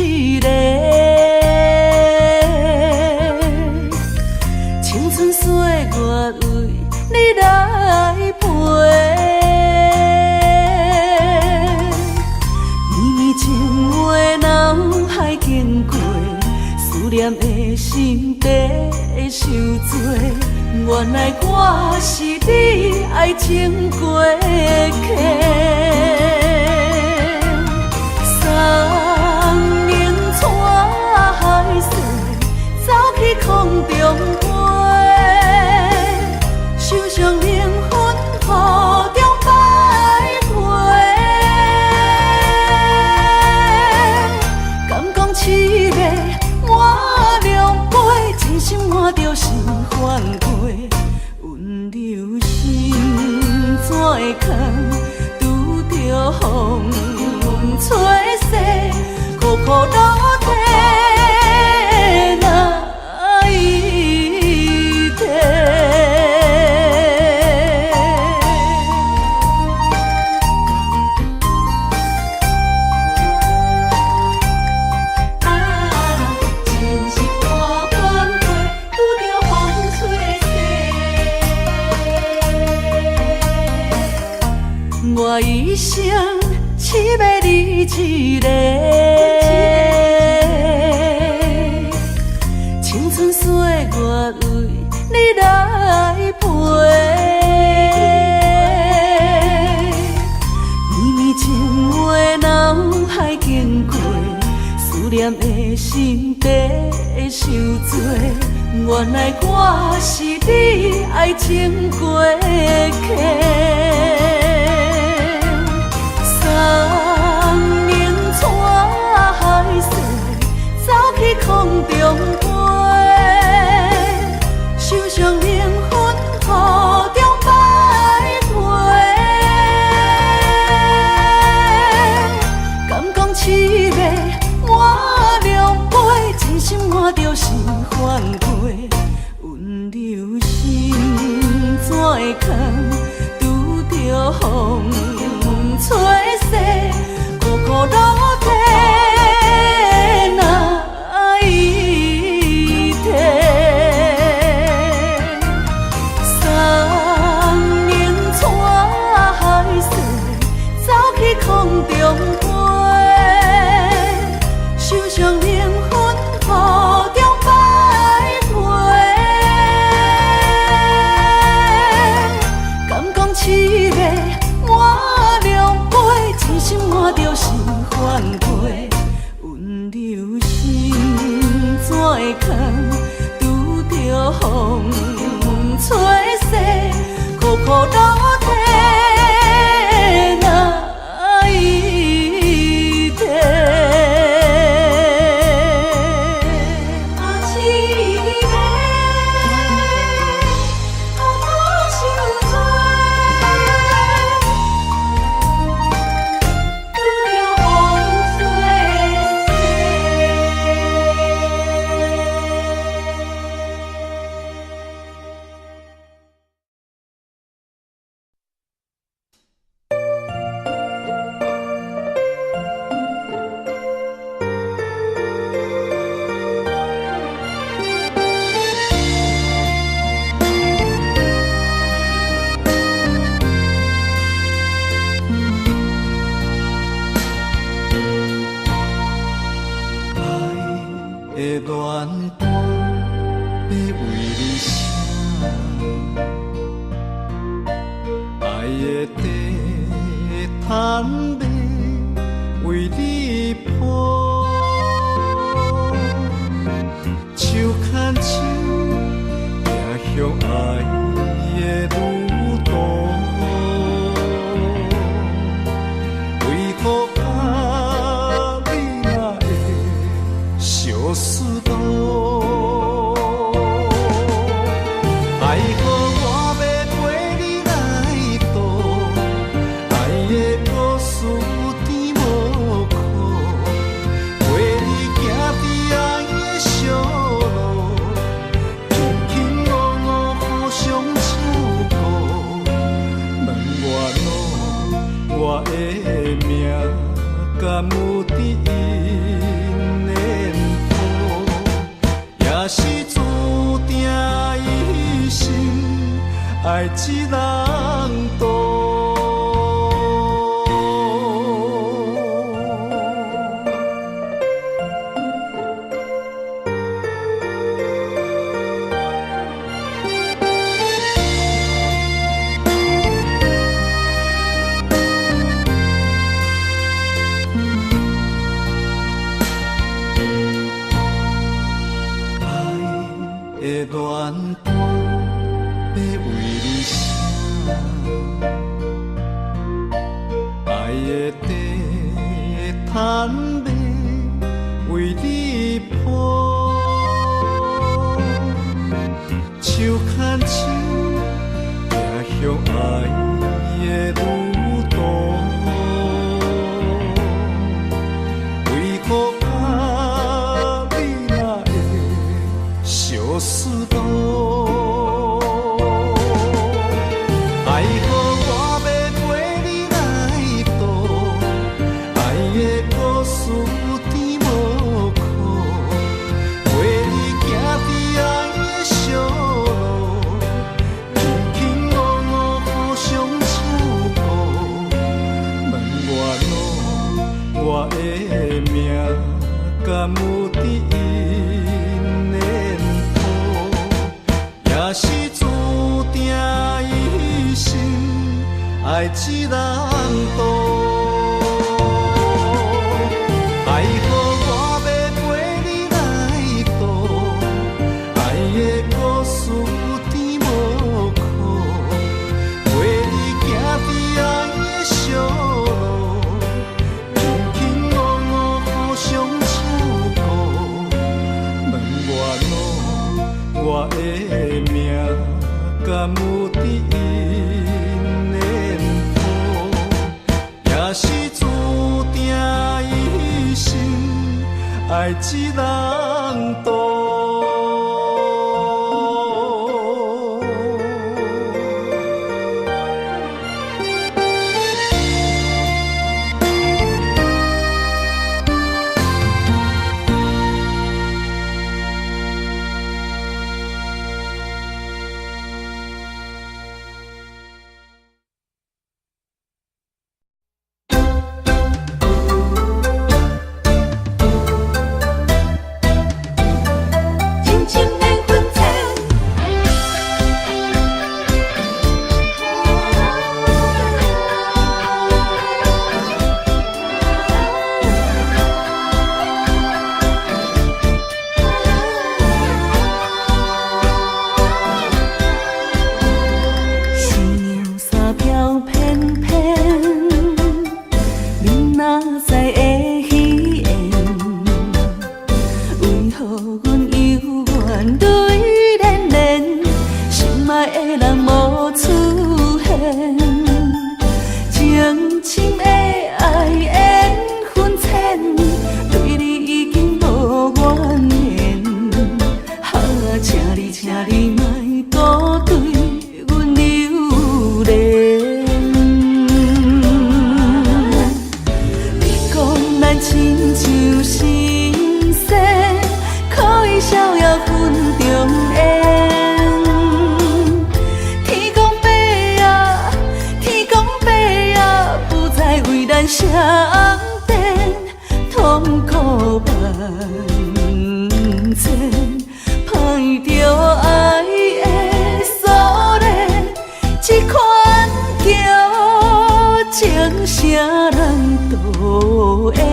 一个，青春岁月为你来陪。绵绵情话脑海经过，思念的心底受罪。原来我是你爱情过客。三年带海誓，走去空中飞，受伤灵魂雨中徘徊。敢讲凄美满两杯，真心换着心反过，温柔心怎会空，拄着风吹逝，苦苦落地哪一天？真是半半过，拄着风吹逝。我一生只要你一个，青春岁月为你来陪。绵绵情话脑海经过，思念的心底受罪。原来我是你爱情过客。三年带海誓，走去空中飞，受伤灵魂雨中徘徊。敢讲凄美满两杯，真心换着心反过，温柔心怎会空，拄着风吹逝，苦苦落地哪一天？三年带海誓，走去空中飞，受伤灵魂雨中徘徊。敢讲凄美满两杯，真心换着心反过，温柔心怎会空，拄着风吹逝，苦苦落地哪一天？我的命，敢有伫因爱一人渡。的恋伴要为你写，爱的地毯要为你铺，手牵手行向爱的路途，为何你若会相思路？爱予我要陪你来渡，爱的故事甜无苦，陪你行伫爱的小路，轻轻落落互相照顾。问我的命敢有伫因的谱，也是注定一生爱一人渡。爱予我要陪你来渡，爱的故事甜无苦，陪你行伫爱的小路，轻轻落落互相照顾。问我的命敢有伫因的谱，也是注定一生爱一人渡。相电痛苦万千，盼着爱的锁链，这款叫情啥人度缘？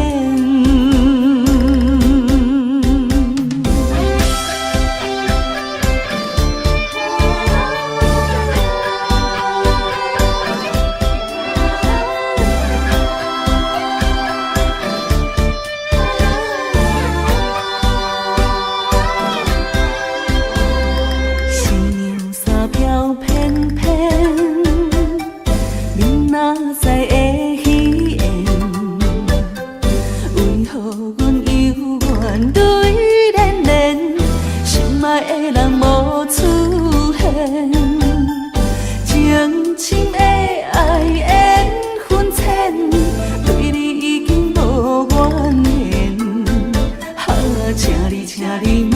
请你莫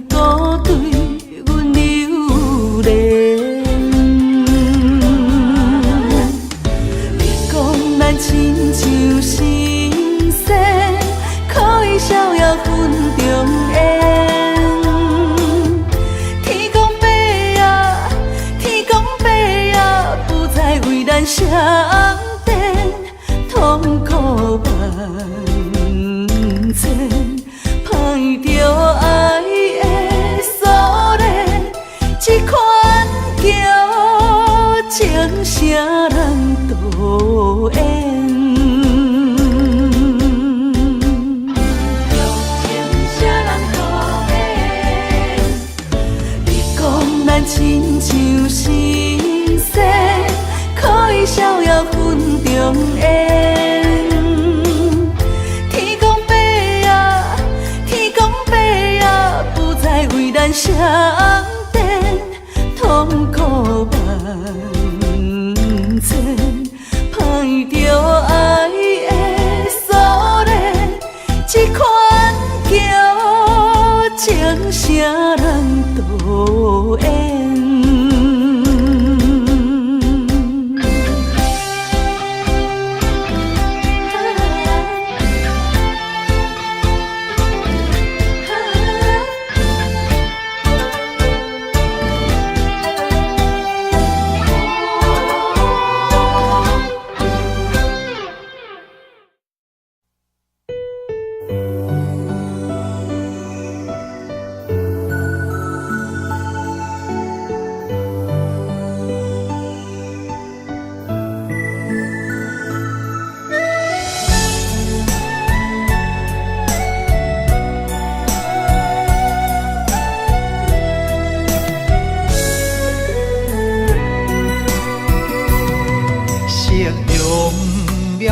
搁对阮留恋。上电，痛苦万千，歹着爱的锁链，这款叫情啥人导演？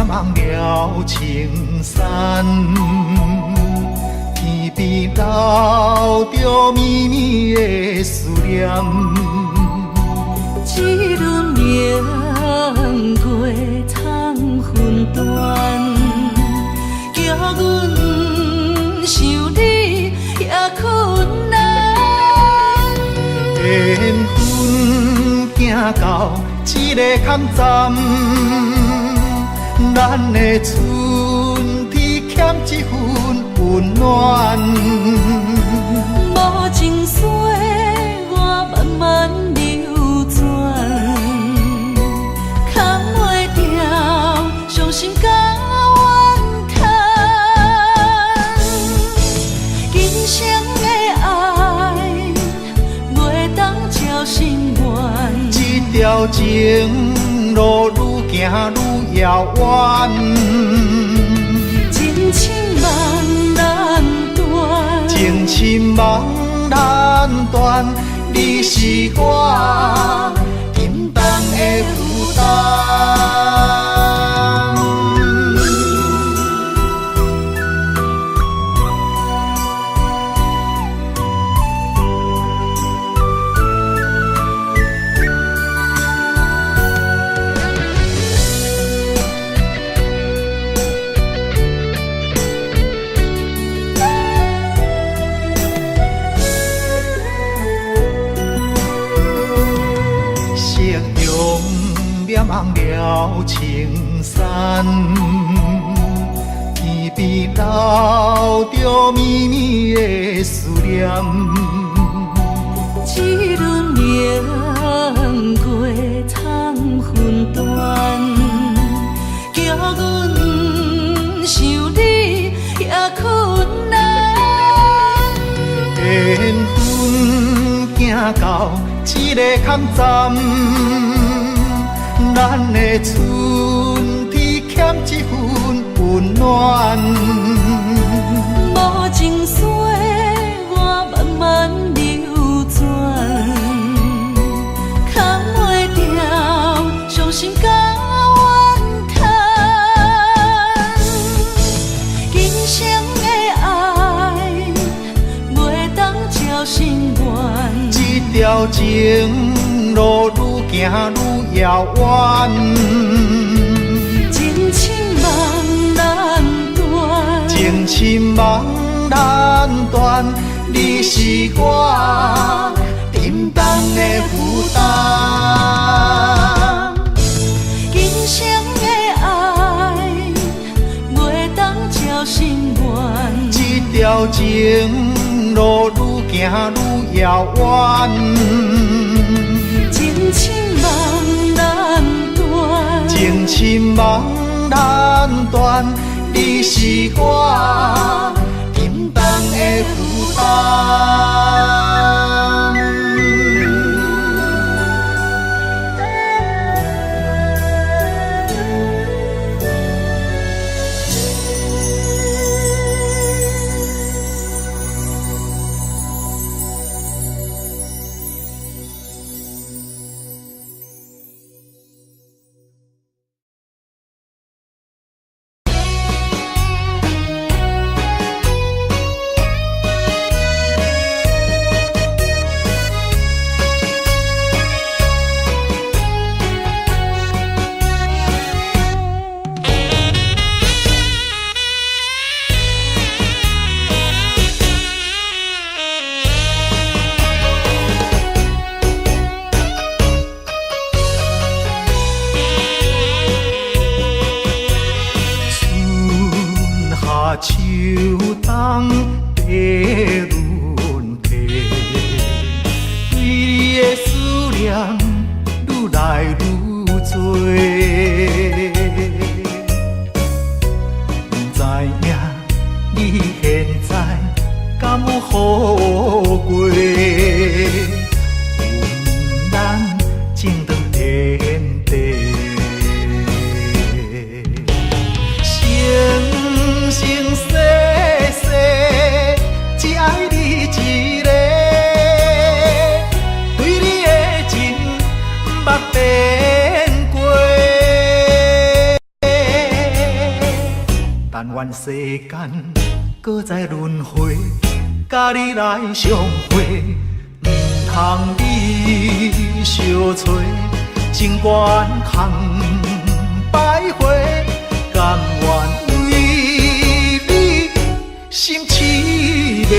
望了青山，天边留着绵绵的思念。一轮明月藏魂断，叫阮想你也困难。缘分行到这个坎站。咱的春天欠一份温暖，无情水我慢慢流转，扛袂掉伤心甲怨叹。今生的爱袂当照心愿，这条情路愈行愈遥远，情深梦难断，情深梦难断，你是我沉重的负担。望了青山，天边留着绵绵的思念。一轮明月藏魂断，叫阮想你也困难。缘分行到这个坎站。咱的春天欠一份温暖，无情水我慢慢流转，扛袂掉伤心甲怨叹。今生的爱袂当照心愿，这条情路愈行愈遥远，情深梦难断，情深梦难断，你是我沉重的负担。今生的爱袂当照心愿，这条情路愈行愈遥远。情深梦难断，情深梦难断，你是我沉重的负担。过，愿咱情长天地，生生世世只爱你一个，对你的情捌变过，但愿世间搁再轮回，甲你来相会，唔通你相找，情缘空摆花，甘愿为你心痴迷。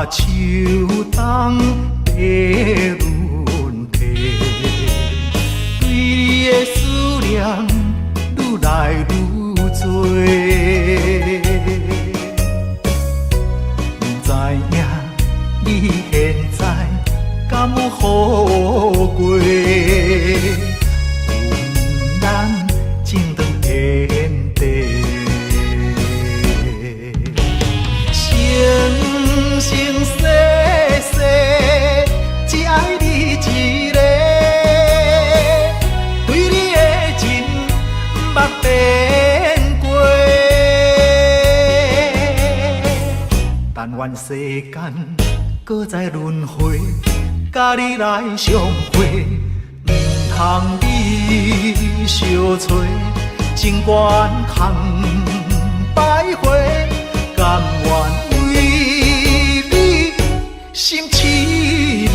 秋冬的轮替，对你的思念愈来愈多，不知影你现在敢有好过？愿咱情长天地。生生世世只爱你一个，对你的情捌变过，但愿世间搁再轮回，甲你来相会，唔通你相找，情缘空摆花，甘愿心痴迷。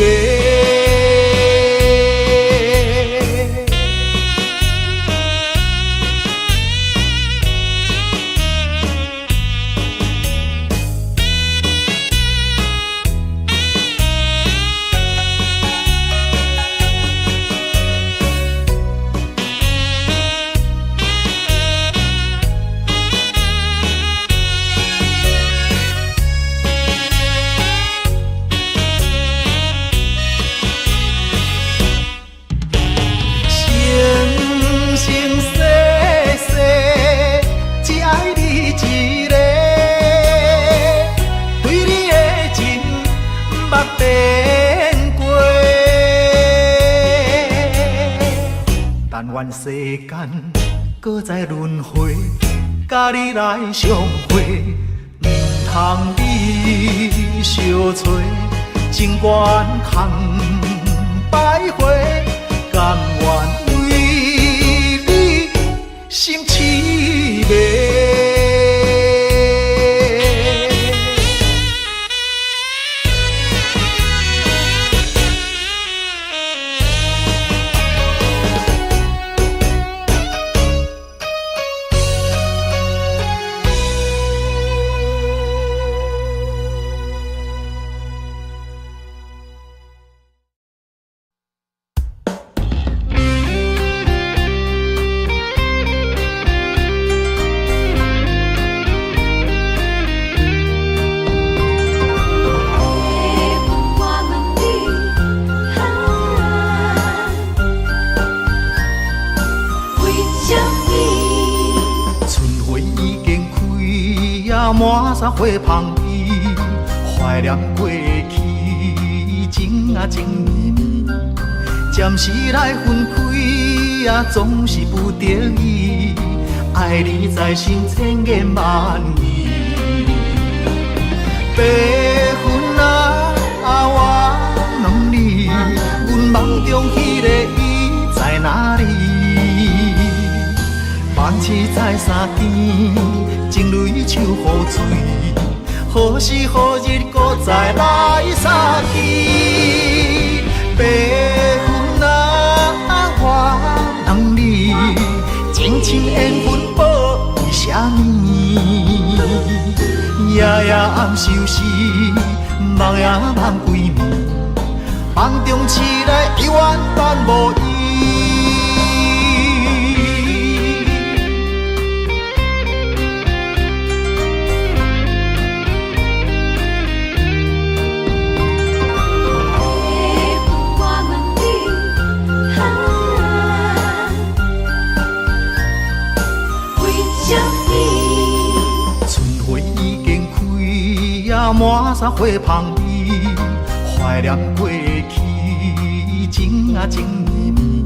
但愿世间搁再轮回，甲你来相会，唔通你相找，情缘空摆花，甘愿为你心痴迷。满山花香味，怀念过去情啊情绵，暂时来分开啊，总是不得已。爱你在心千言万语，白云啊，我问你，阮梦中迄个伊在哪里？放弃在山顶，情泪像雨水，何时何日搁再来相见？白云啊，我问你，情深缘分保为什么？暝，夜夜暗相思，梦也梦归暝，梦中醒来犹原等无伊。满山花香味，怀念过去，情啊情绵绵。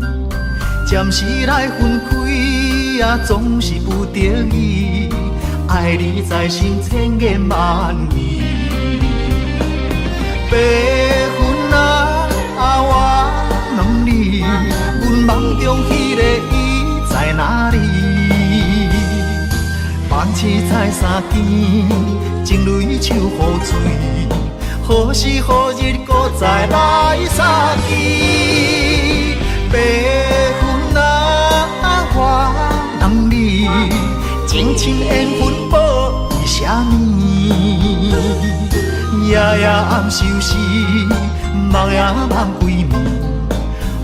暂时来分开，总是不得已。爱你在心，千言万语。白云啊，我问你，阮梦中迄个伊在哪里？放弃在三更。情泪手雨水，何时何日搁再来相见？白云啊，我问你，情深缘分报为什么？夜夜暗相思，梦也梦归暝，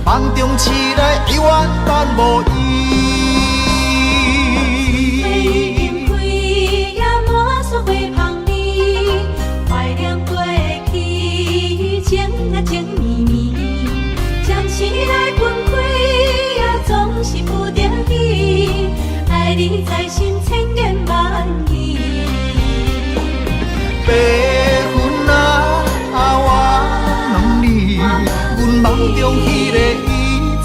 梦中醒来犹原等无伊。情绵绵，暂时来分开，总是不得已。爱你在心，千言万语。白云啊，我问你，阮梦中迄个伊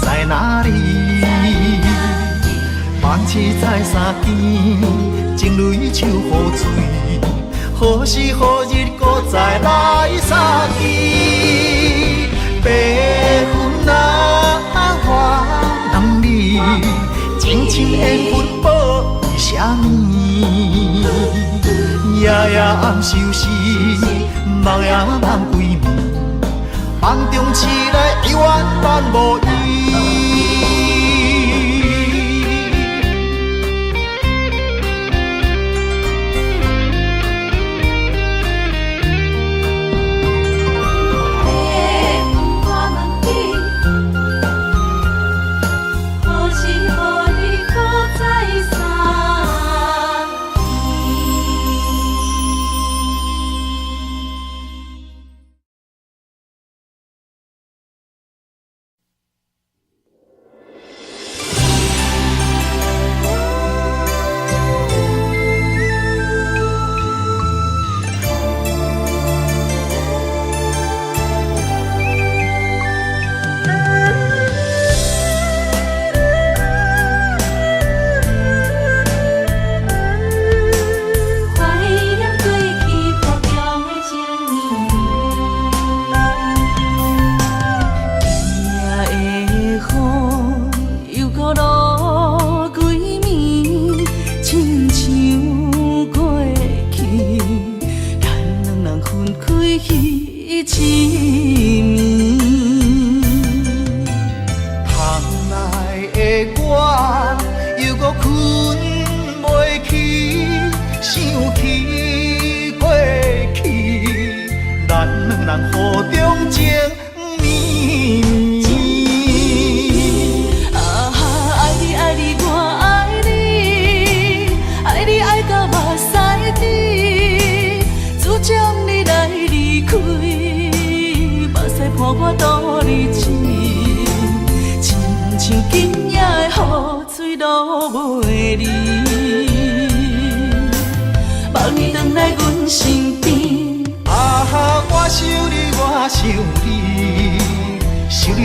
在哪里？放弃在三更，情泪手雨水，何时何日搁再来相见？白云啊，我问你，情深缘分报为什么？夜夜暗相思，梦也梦归暝，梦中醒来犹原等无伊。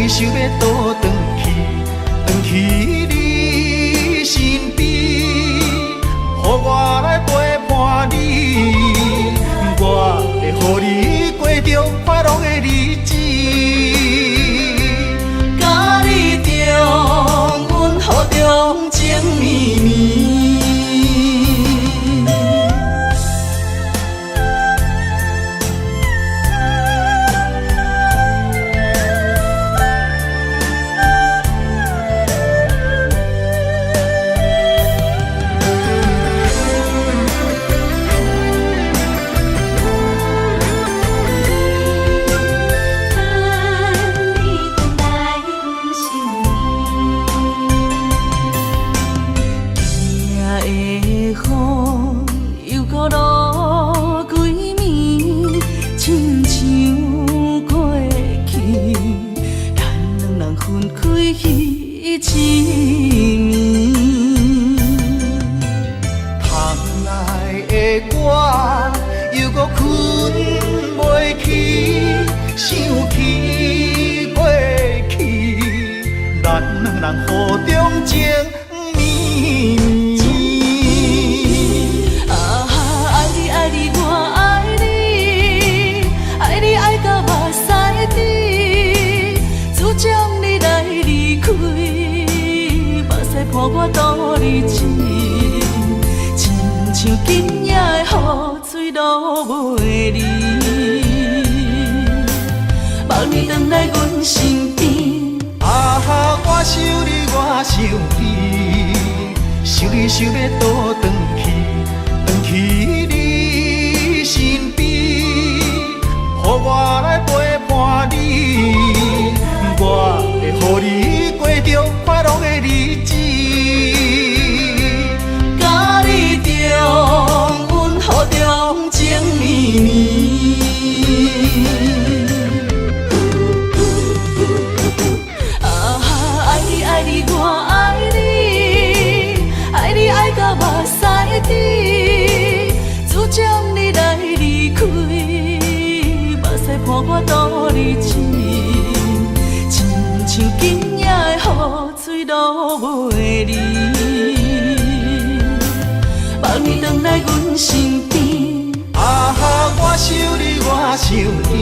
想要倒转去你身边，予我来陪伴你，我会予你过着快乐的日子，甲你重温雨中情绵绵。我又搁困袂去，想起过去，咱两人互中情绵绵。啊哈，爱你爱你我爱你，爱你爱到目屎滴，只将你来离开，目屎伴我度日子。像今夜的雨水落袂离，望你回来阮身边。啊哈，我想你，我想你，想你想要倒转去，转去你身边，予我来陪伴你，我会予你过着快乐的日子。阮好中情绵绵，啊哈，爱你爱你我爱你，爱你爱到目屎滴，只将你来离开，目屎伴我度日子，亲像今夜的雨水落袂离。望你回来阮身边。啊哈，我想你，我想你，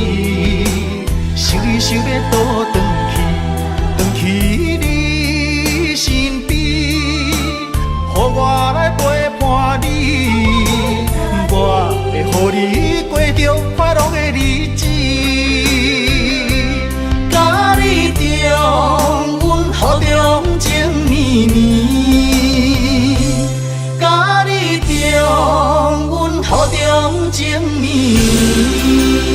想你想要倒转去，转去你身边，予我来陪伴你，我会予你过着快乐的日子。甲你中，阮好中情绵绵。阮好中情绵绵。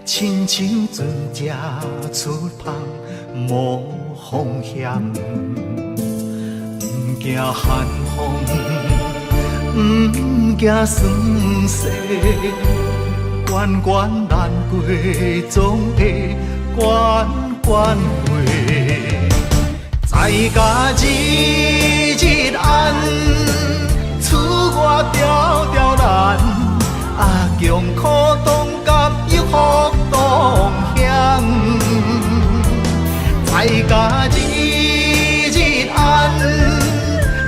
亲像船只出航无风险，不惊寒风，不惊霜雪，关关难过总会关关过。在家日日安，厝外条条难，啊强苦当甲又福当乡。在家日日安，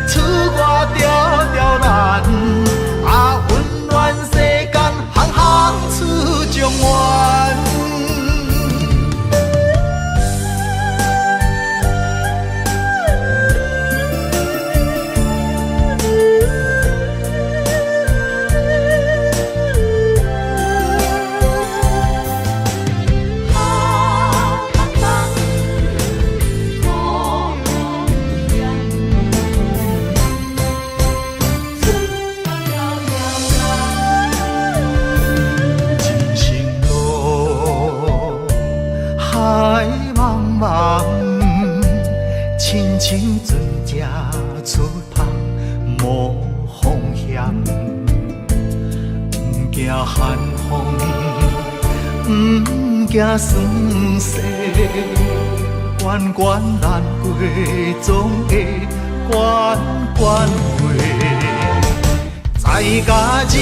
厝外条条难，啊温暖世间行行出状元。亲像船只出航无风险，不惊寒风，不惊霜雪，关关难过总会关关过。在家日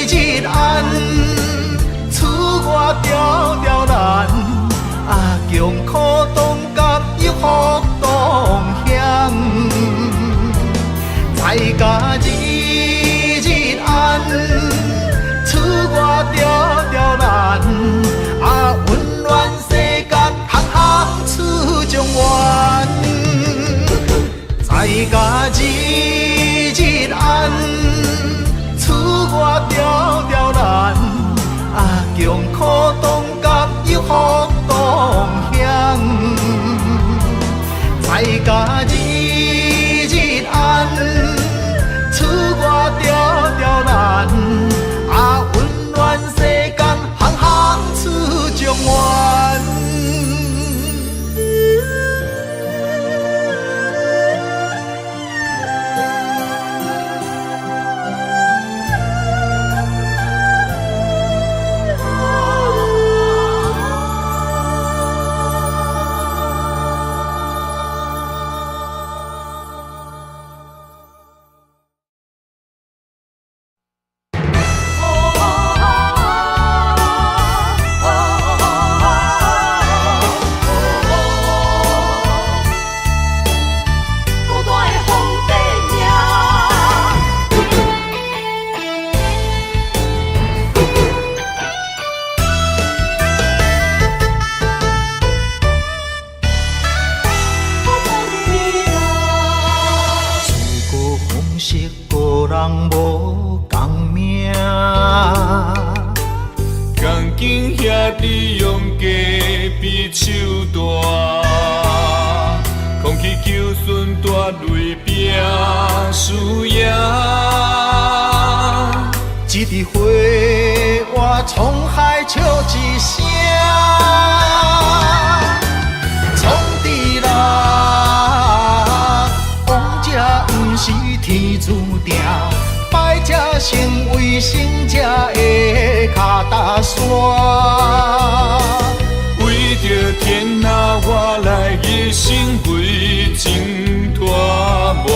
日安，厝外条条难，啊强苦当甲又福当乡。在家日日安，厝外条条难，啊温暖爱甲日日安，厝外条条难，啊温暖世间，行行出状元。一枝花，我沧海笑一声，创治人，王者不是天注定，败者成为胜者的脚踏山。为着天下，我来一生为情拖磨。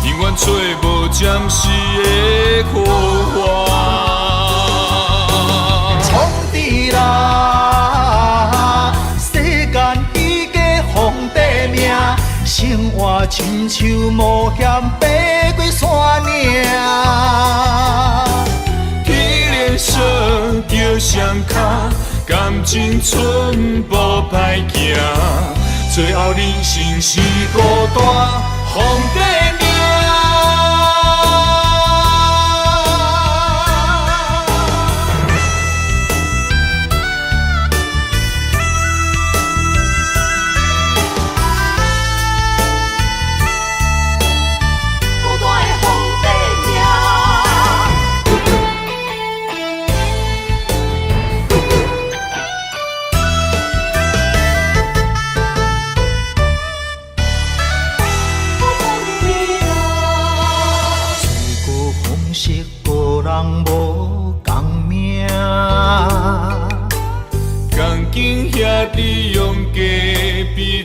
永远找无暂时的苦患，创治人，世间伊个皇帝命，生活亲像冒险爬过山岭。彼个说着双脚，感情寸步歹行，最后人生是孤单皇帝命。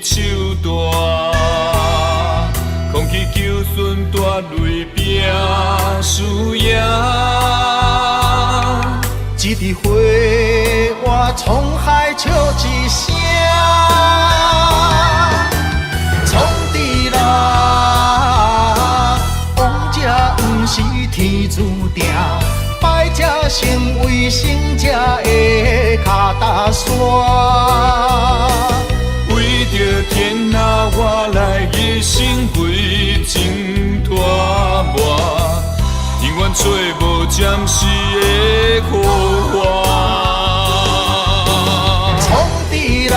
手大，空气求顺大泪拼输赢。一枝花，我沧海笑一声。创治人，王者不是天注定，败者成为胜者的脚踏山。为着天下，我来一生为情拖磨，永远找无暂时的苦患。创治人，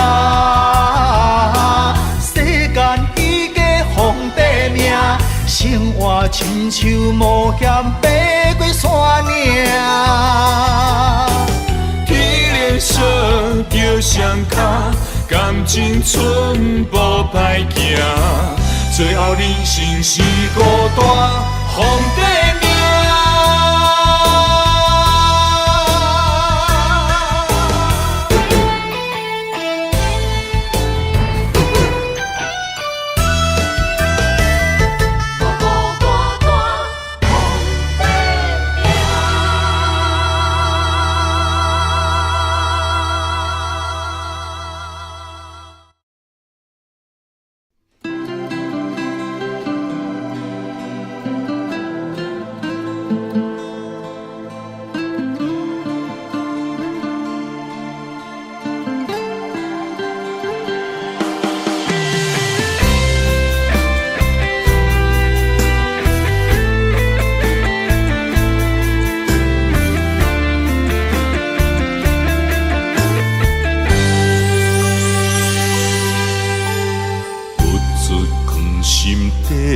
世间伊个皇帝命，生活亲像冒险爬过山岭。天个说着双脚，感情寸步歹行，最后人生是孤单皇帝命。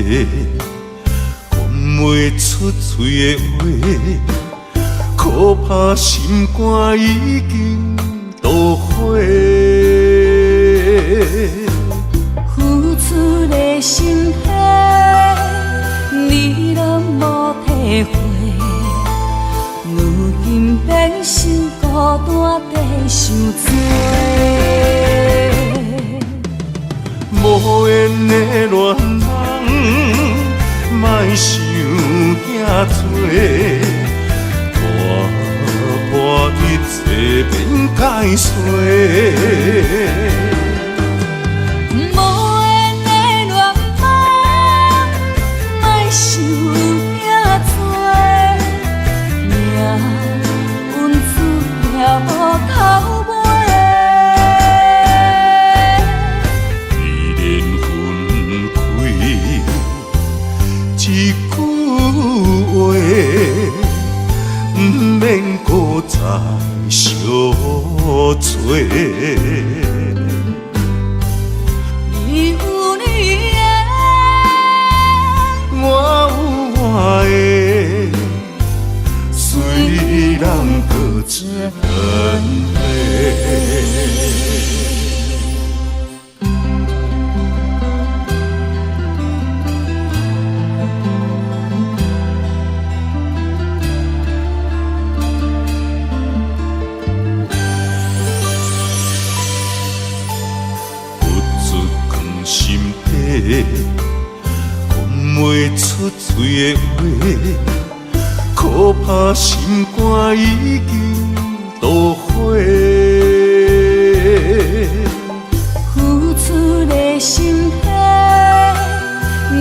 讲袂出嘴的话，可怕心肝已经都火。付出的心血，你拢无体会。如今变成孤单地受罪。无缘的恋人，莫想遐多，破一切免解释。无缘的恋人，莫想遐多，命运注定无头尾。一句话，不免搁再相找。你有你的，我有我的，虽然各自分开。心底讲袂出嘴的话，可怕心肝已经都火。付出的心血，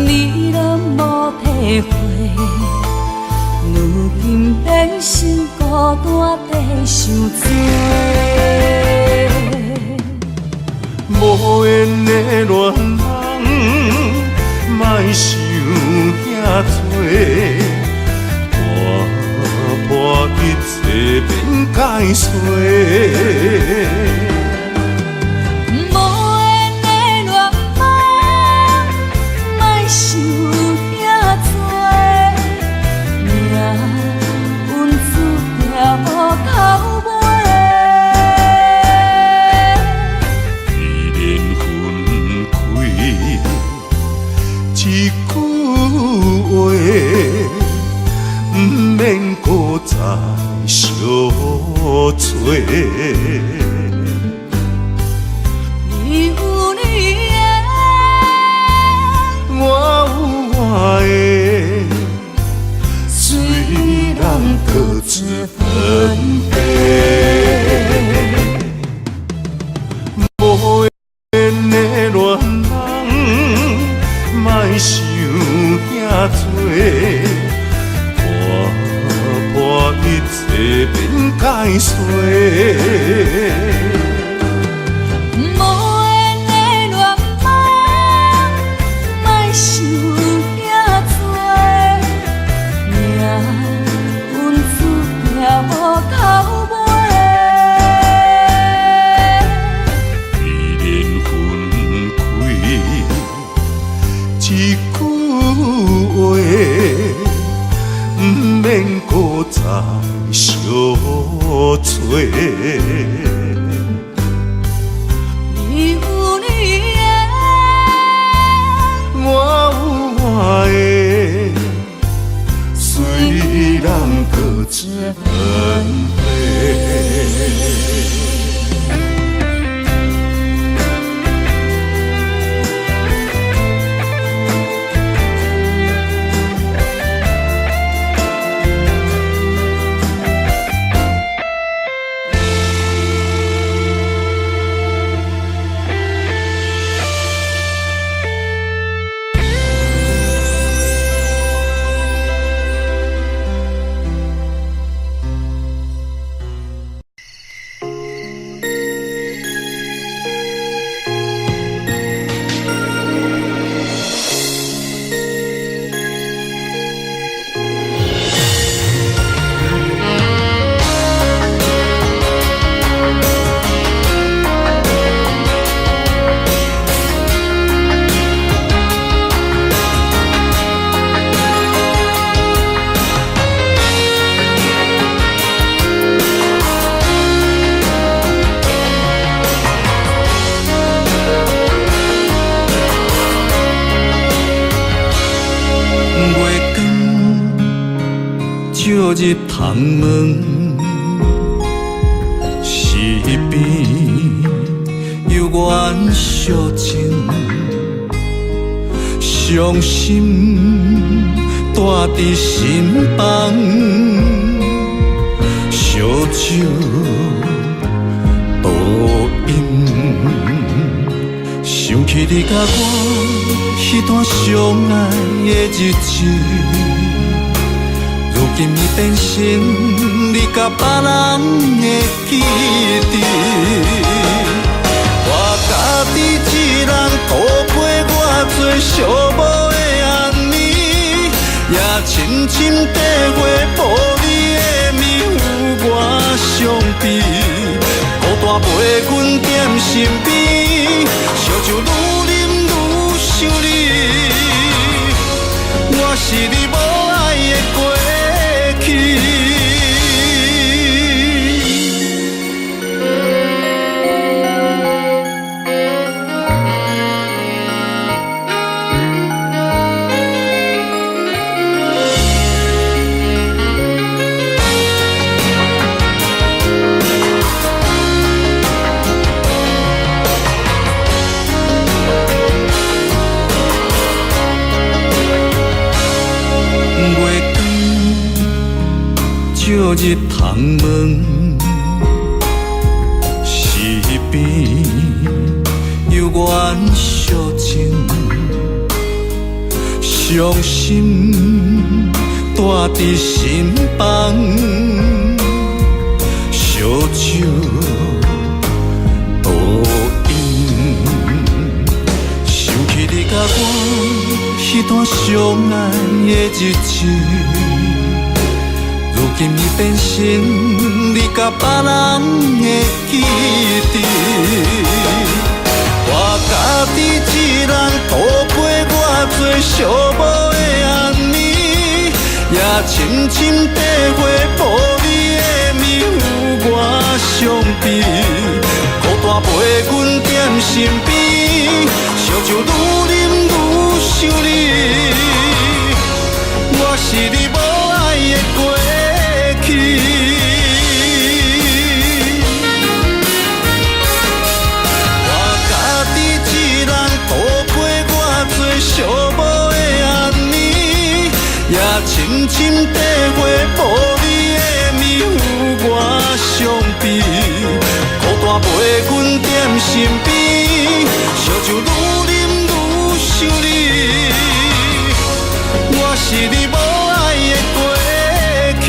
你拢无体会。如今变成孤单地受罪。无缘的恋人，莫想遐多，破一切免解释。无缘的恋人，莫想遐多，命运注定无头尾。一句话，不免搁再相找。入窗门，是边犹原烧情，伤心带伫心房，烧酒倒饮，想起你甲我迄段相爱的日子。如今已变成你甲别人的记忆，我家己一人度过我最寂寞的暗暝，也深深体会无你的面有我伤悲，孤单陪阮踮身边，烧酒愈啉愈想你，我是你无爱的过去。照入窗门，是边犹原烧情，伤心带伫心房，烧酒倒饮，想起你甲我迄段相爱的日子。如今已变成你甲别人的记忆，我家己一人度过我最寂寞的暗暝，也深深体会无你的面有我伤悲，孤单陪阮踮身边，烧酒愈啉愈想你，我是你无爱的过去。我家己一人度过我最寂寞的暗暝，也深深体会无你的面有我伤悲，孤单陪阮踮身边，烧酒愈啉愈想你，我是你无爱的过去。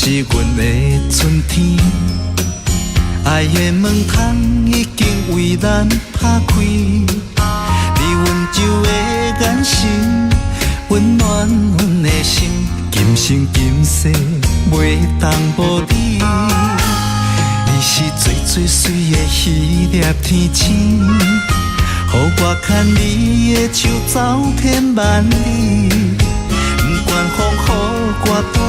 是阮的春天，爱的门窗已经为咱打开，你温柔的眼神温暖阮的心，今生今世袂当无你。你是最最水的迄粒天星，予我牵你的手走遍万里，不管风雨歌单。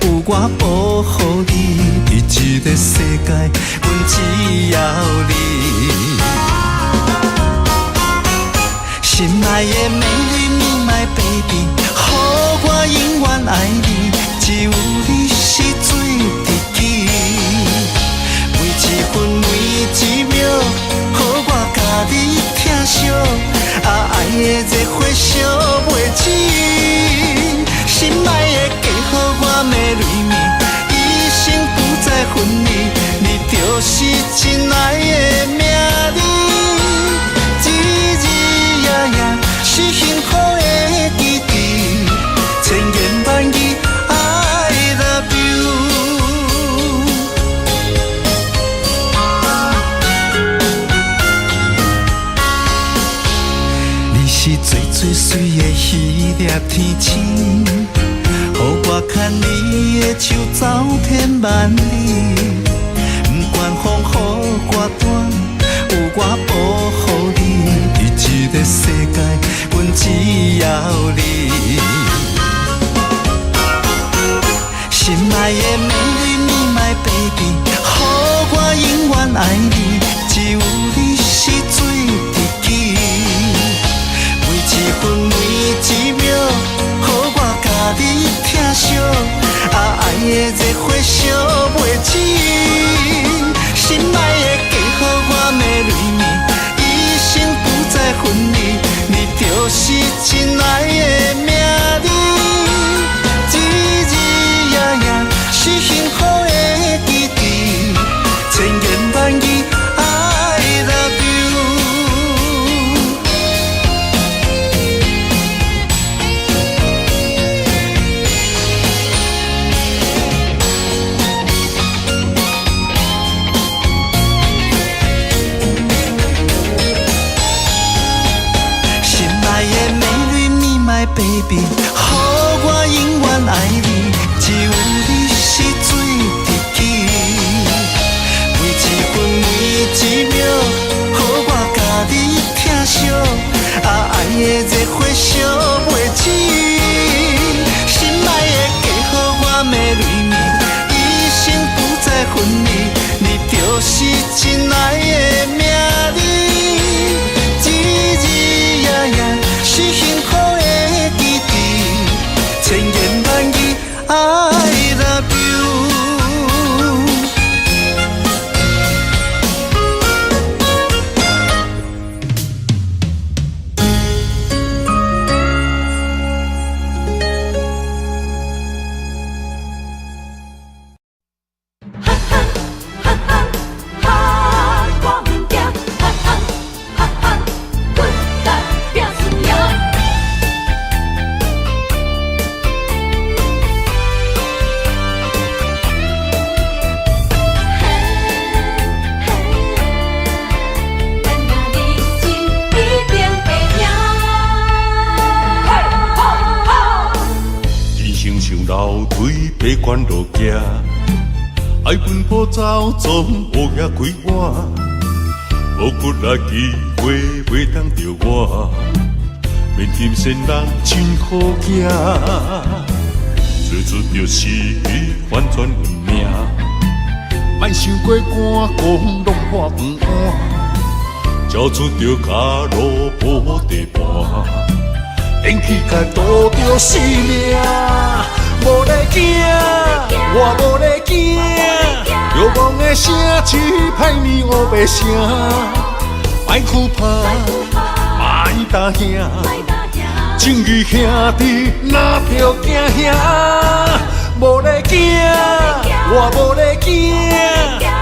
有我保护你，伫这个世界，阮只要你。心爱的美丽My baby， 予我永远爱你，只有你是最知己。每一分每一秒，予我甲你疼惜，爱的热火烧袂止。心爱的，加予我的泪面。就是真爱的名字，日日夜夜是幸福的记忆，千言万语 I love you。你是最最水的迄粒天星，予我牵你的手走天万里。不管风雨我断，有我保护你。伫这个世界，阮只要你。心爱的美丽你my baby， 予我永远爱你，只有你是最知己。每一分每一秒，予我甲你疼惜，爱的热火烧袂止。心爱的嫁予我的蕊蜜，一生不再分离，你就是真爱的名字。日日夜夜是幸福的记忆，千言万语 I love you。Baby， 予我永远爱你，只有你是最知己。每一分每一秒，予我甲你疼惜，爱的热火烧袂止。心爱的嫁予我的蕊蜜，一生不再分离，你就是真爱的名字。日日夜夜是幸福的。千言万语 I love you。 哈哈哈哈哈，我唔惊，哈哈哈哈，滚蛋拼输赢。楼梯爬悬落行，爱奔波走总乌也开我，无骨力机会袂当着我，面天仙人真好行，做出着失去反转运命，莫想过寒讲拢破饭碗，交出着脚路无地盘。演起甲赌着性命，无咧惊，我无咧惊，欲望的声只歹面乌白声，莫哭怕，莫担惊，正义兄弟哪票惊兄，无咧惊，我无咧惊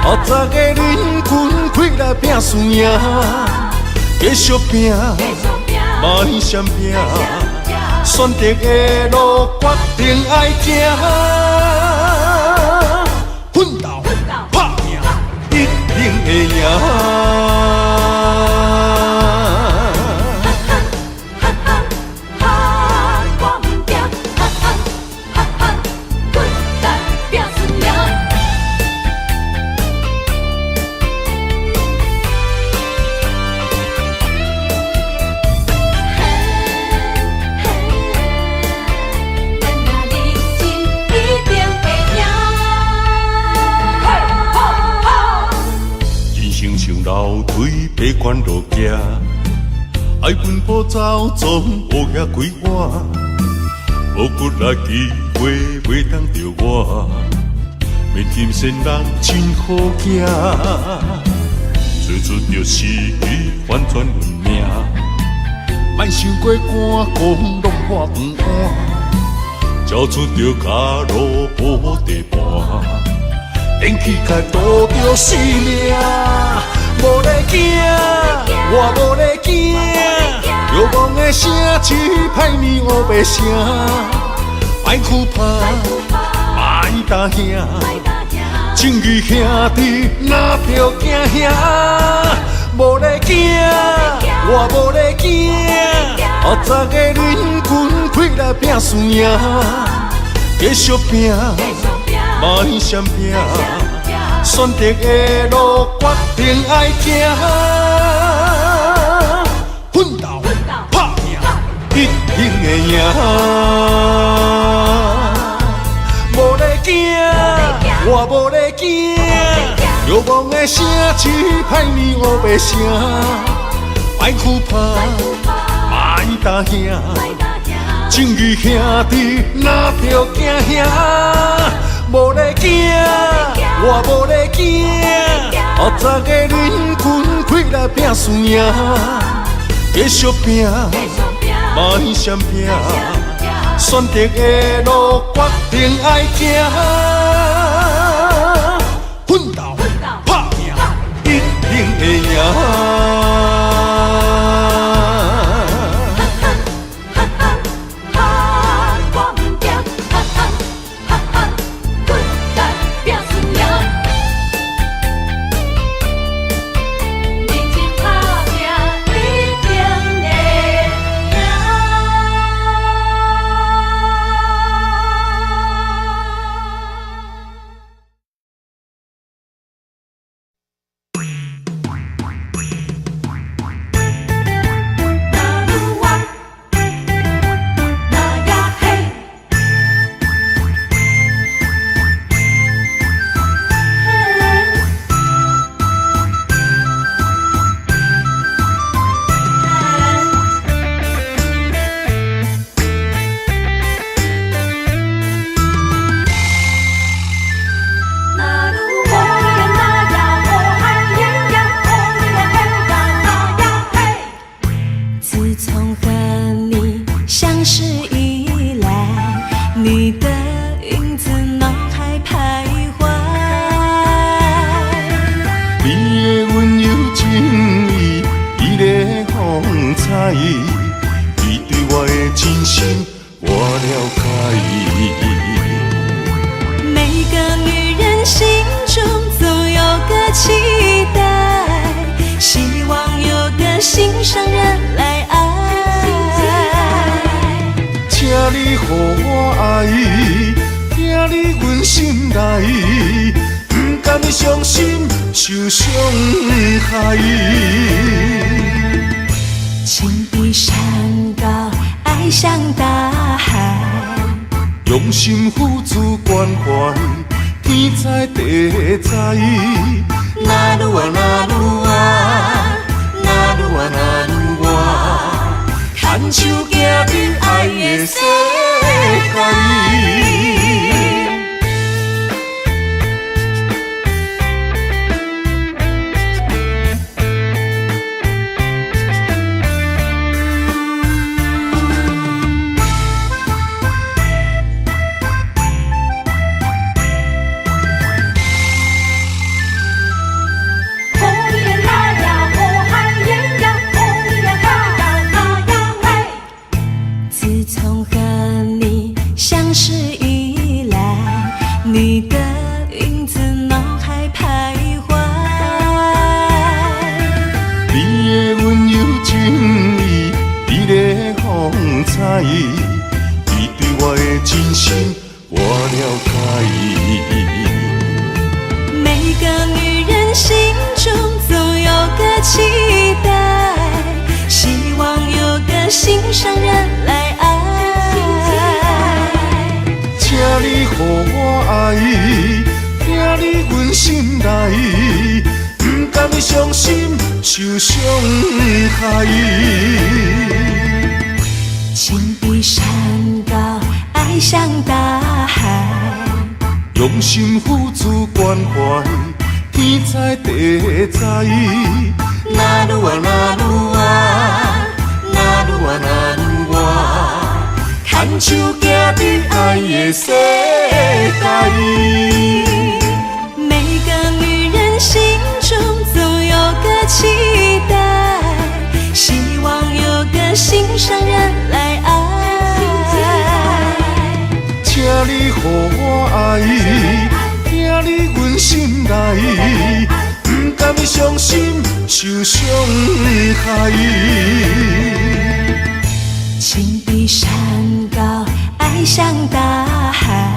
，20个人群开来拼输赢，继续拼。莫闪拼，选择的路决定爱行，奋斗打拼，一定会赢。楼梯爬悬落行，爱奔波走总乌也开我，无骨力机会袂当着我，面天仙人真好行，做出着失去反转运命，莫想过寒讲拢破饭碗，交出着脚路无地盘。电气甲渡着性命，无咧惊，我无咧惊，遥望的城市歹面乌白声，歹哭怕，歹担兄，情义兄弟哪着惊兄，无咧惊，我无咧惊，黑早的人群开来拼输赢，继续拼。莫闪拼，选择的路决定爱行，奋斗打拼，一定会赢。无咧惊，我无咧惊，遥望的城市歹面乌白声，歹哭怕，莫担兄，情义兄弟哪着惊兄。无咧惊，我无咧惊，黑早的人群开来拼输赢，继续拼，莫闪拼，选择的路决定爱行，奋斗打拼，一定会赢。情比山高，爱像大海，用心付出关怀，天知地知。那愈啊那愈啊，那愈啊那愈啊，牵手行入爱的世界。你对我的真心，我了解。每个女人心中总有个期待，希望有个心上人来爱。请你予我爱，听你阮心内，不甘伤心受伤害。情比山高，爱像大海，用心付出关怀，天知地知。那愈啊那愈啊，那愈啊那愈啊，牵手行入爱的世界。每个女人心中总有个期待，希望有个心上人来爱。请你予我爱，听你阮心内，不甘伤心受伤害。情比山高，爱像大海，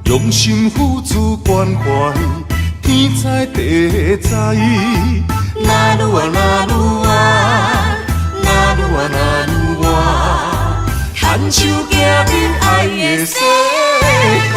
用心付出关怀，天知地知。那愈啊那愈啊，那愈啊那愈啊，牵手行入爱的世界。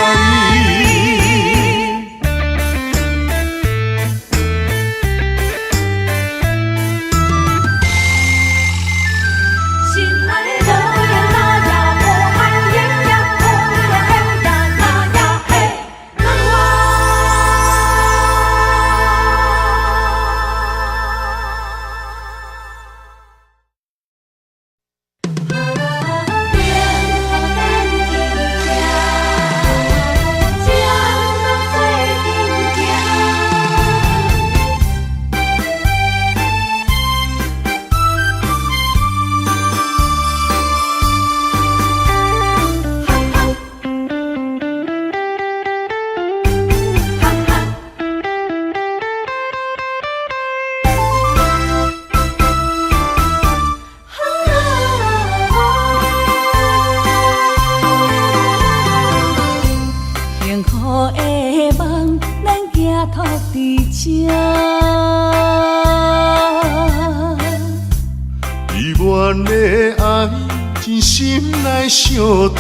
相听，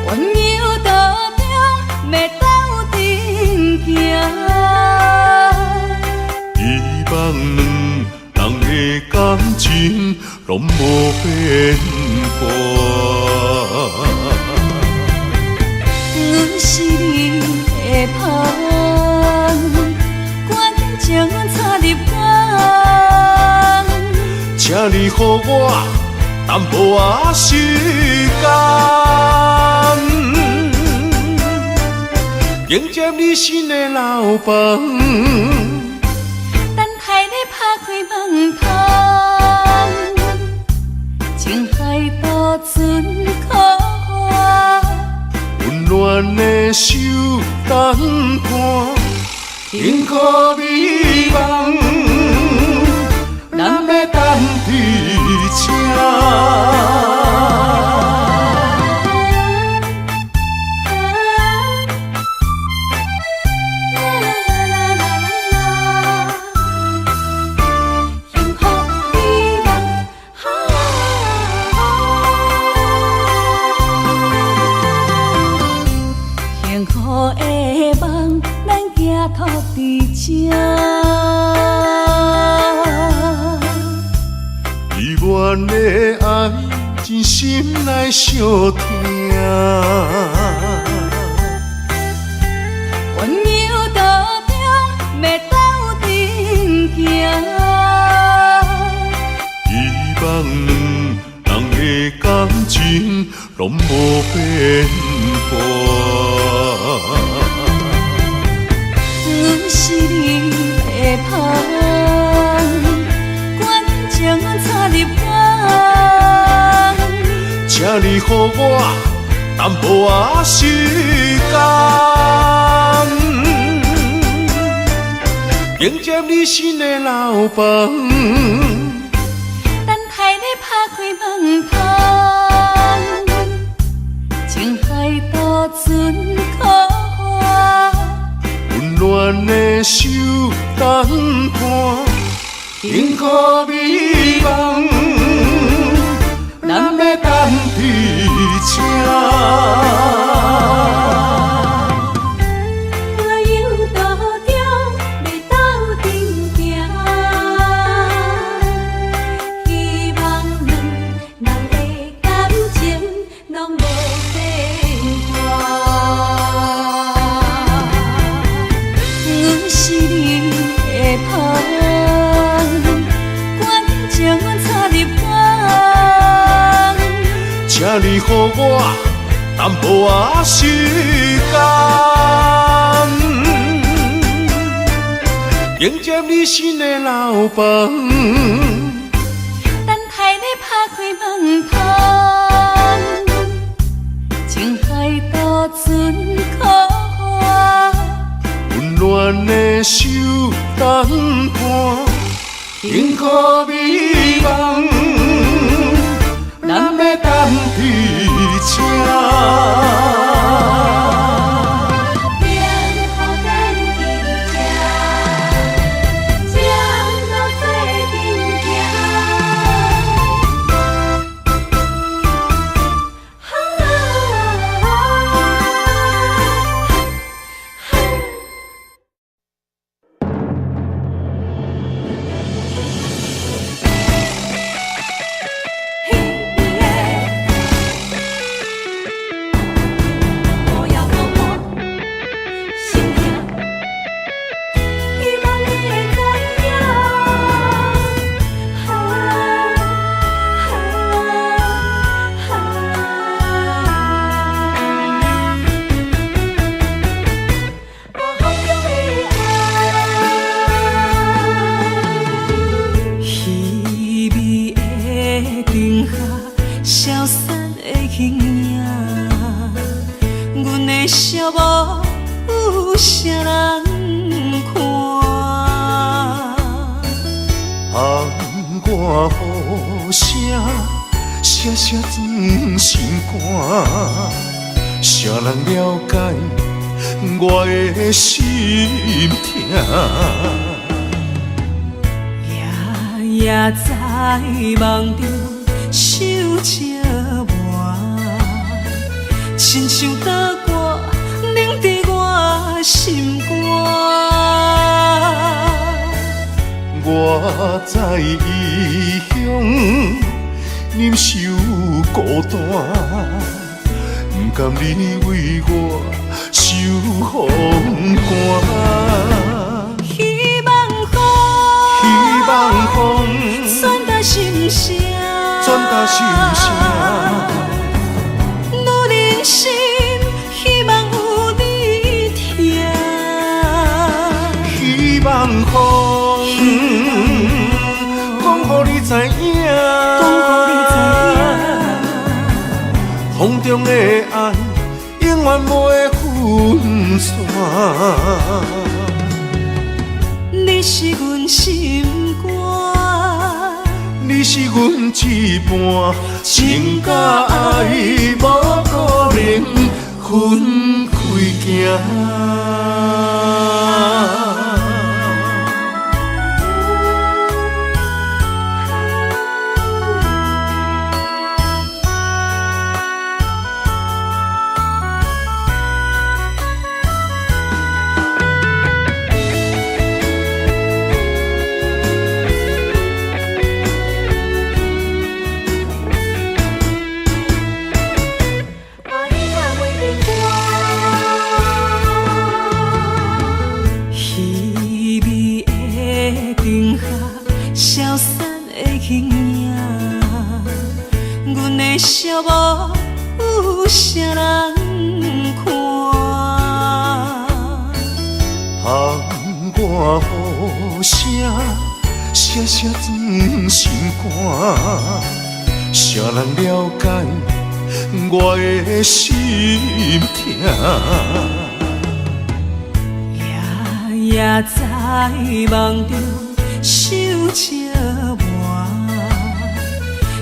温柔道中要斗阵行，希望两人的感情拢无变卦。阮是你的香，关将插入肝。请你予我淡薄仔时间，迎接你新的老房。等待你拍开门窗，情海渡船可我，温暖的手等看，幸福美梦。咱要等伫车，幸福美梦，幸福的梦，咱行托伫这。阮的爱真心来相听，温柔道中要斗阵行，希望两人的感情拢无变卦。阮是你的香，关将插入肝。请你予我淡薄仔时间，迎接你新的老房。等待你拍开门窗，情海渡船可我，温暖的手等看，幸福美梦。咱要等伫车，温柔道中要斗阵行，希望两人的感情拢无变卦。阮是你的香，关将插入肝。请你予我淡薄仔时间，迎接你新的老房。等待你拍开门窗，情海渡船靠岸，温暖的手等伴，幸福美梦，咱要等伫这。寂寞有啥人看？红我雨声，声声钻心肝。谁人了解我的心痛？夜夜在梦中想这晚，亲像刀割凝在我心肝。我在异乡忍受孤单，不甘你为我受风寒。希望风传达心声，转达心声。女人心，希望有你听。希望风，讲予你知影，风中的爱永远袂分散。你是阮心肝，你是阮一半，情甲爱无可能分开行。消散的形影，阮的寂寞有啥人看？红我雨声，声声钻心肝。谁人了解我的心痛？夜夜在梦中想这晚，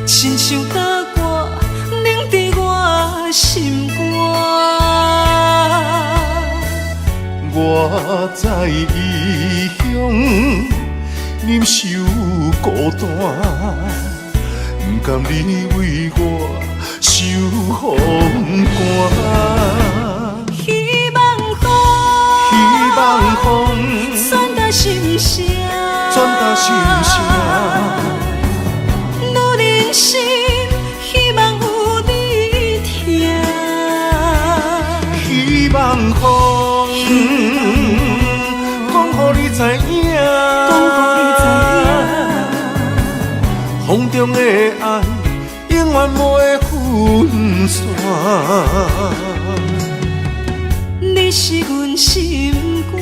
亲像刀割凝在我心肝。我在异乡忍受孤单，不甘你为我受风寒。希望风传达心声，转达心声。女人心，希望有你听。希望风，讲予你知影，风中的爱永远袂分散。你是阮心肝，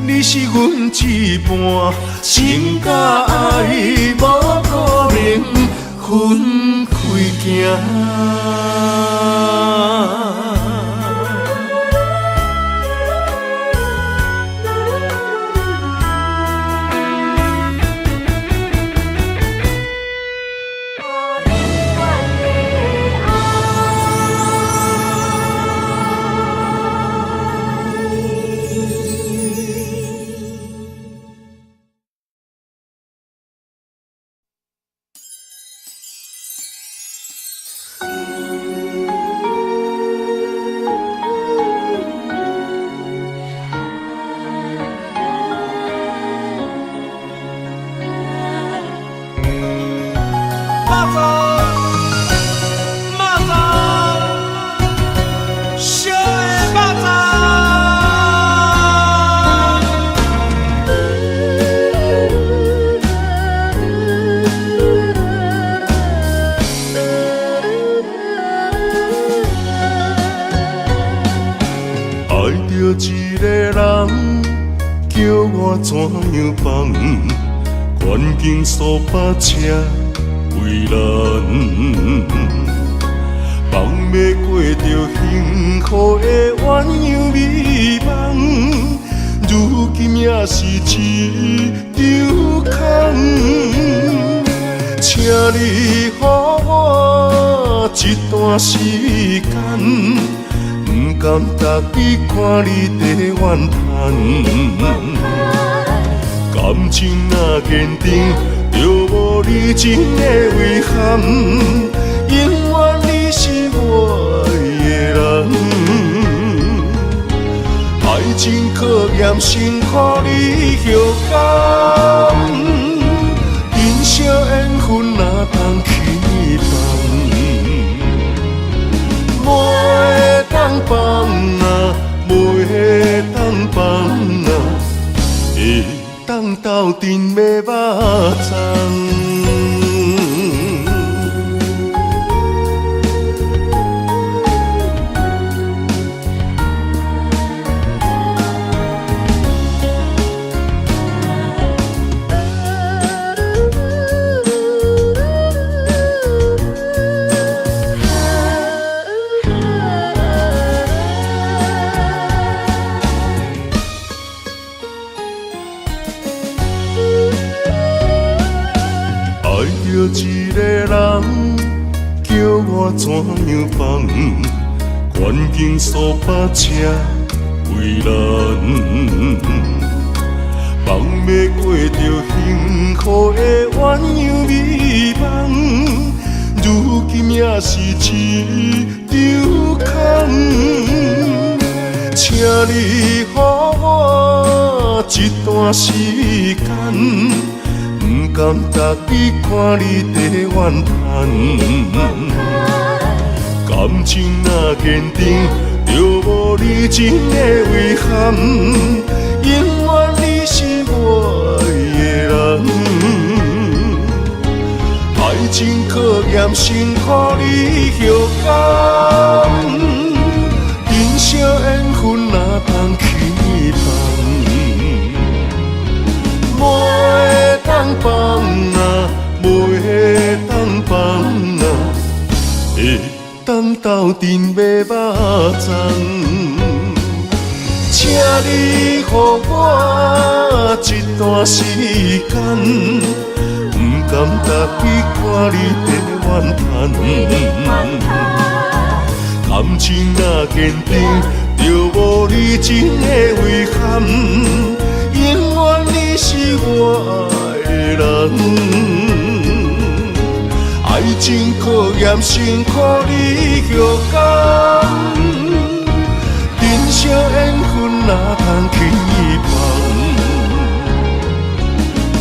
你是阮一半情甲爱，无可能分开行。一个人叫我怎样放？环境数百车为难，放要过着幸福的鸳鸯美梦，如今也是一场空。请你予我一段时间。不甘逐日看你在怨叹，感情若坚定，就无你情的遗憾。永远你是我的人，爱情考验辛苦你后甘，人生缘分哪通去放？袂当放啊，袂当放啊，会当斗阵要肉粽。一个人叫我怎样放？环境数百车为难，放要过着幸福的鸳鸯美梦，如今也是一场空。请你予我一段时间。不甘逐日看你在怨叹，感情若坚定，就无你情的遗憾。永远你是我的人，爱情考验辛苦你后甘，人生缘分哪通去放？袂当放啊，袂当放啊，会当斗阵要肉粽。请你予我一段时间，不甘逐日看你在怨叹，感情若坚定，就无你情的遗憾。永远你是我的人，爱情考验辛苦你后甘，人生缘分哪通去放？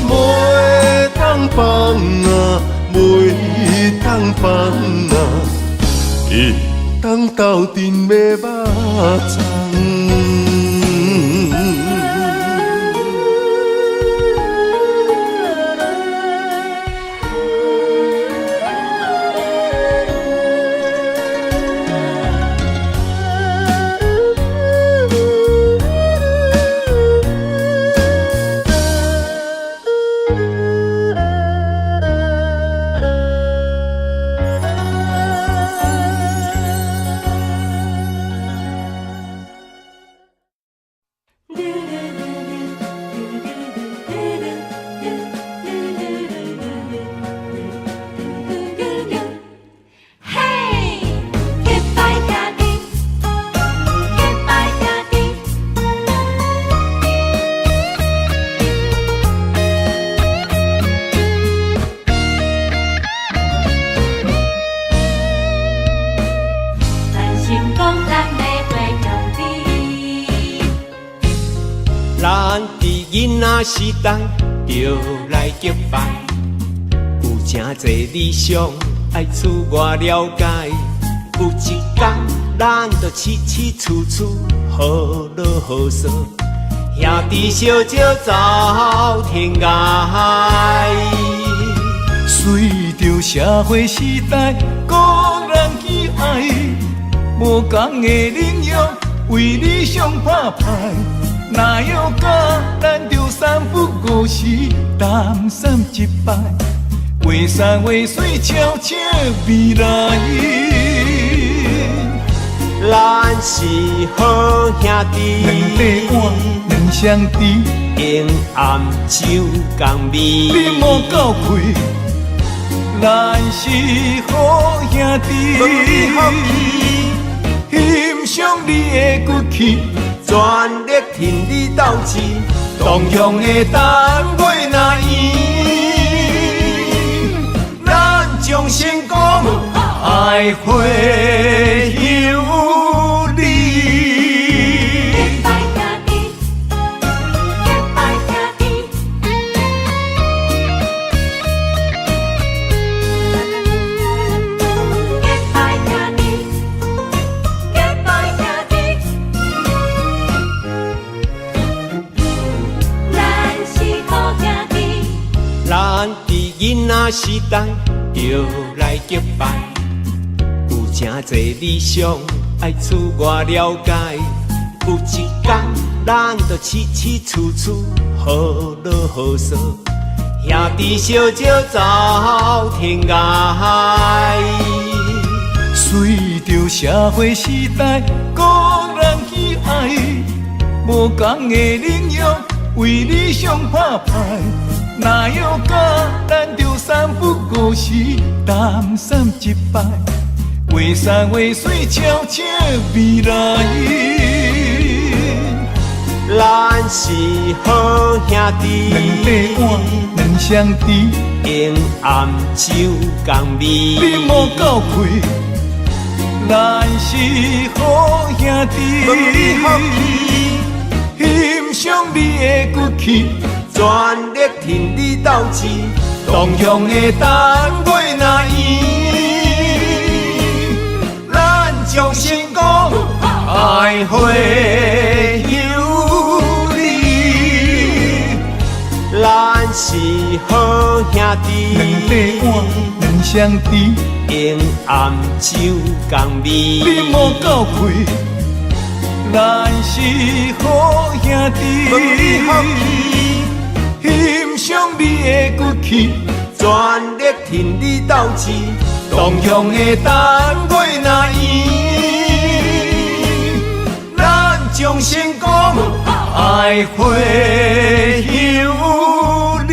袂当放啊，袂当放啊，会当斗阵要肉粽。咱伫囡仔时代就来结拜，有真侪理想爱厝外了解。有一天，咱就起起厝厝好乐好说，兄弟相招走天涯。随着社会时代，个人喜爱，无同的领域为理想打拼。哪有甲咱着三不五时，东山一摆，画山画水，悄悄未来。咱是好兄弟，两块碗，两相知，用暗酒共味。你莫够开，咱是好兄弟，欣赏你的骨气，全力挺你斗志，同样的单位若赢，咱将成功爱会有你。咱伫囡仔时代就来结拜，有真侪理想爱厝外了解。有一天，咱就起起厝厝好乐好说，兄弟相招走天涯。随着社会时代，个人喜爱，无同的领域为理想打拼。哪有甲咱着三不五时，东山一摆，画山画水，悄悄未来。咱是好兄弟，两块碗，两相知，用暗酒共味。你莫够开，咱是好兄弟，欣赏你的骨气，全力挺你斗志，同样的单位若赢，咱将成功爱会有你。咱是好兄弟，两块碗，两相知，用暗酒共味。你莫够开，咱是好兄弟，欣赏你的骨气，全力挺你斗志，同样的单位若赢，咱将成功爱会有你。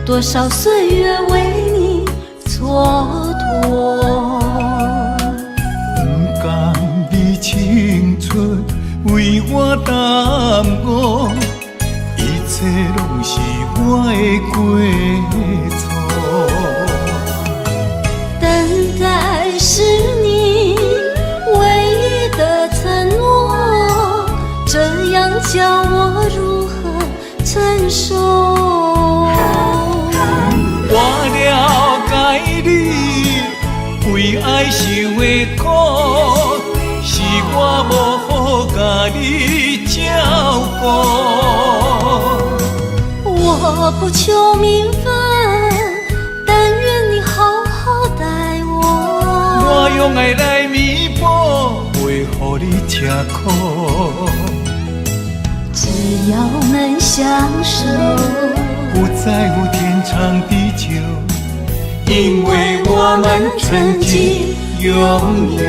多少岁月为你蹉跎，不甘你青春为我耽误，一切拢是我的过错。等待是你唯一的承诺，这样叫我如何承受？我了解你为爱受的苦，是我无好甲你照顾。我不求名分，但愿你好好待我。我用爱来弥补，袂予你吃苦。相守，不在乎天长地久，因为我们曾经拥有。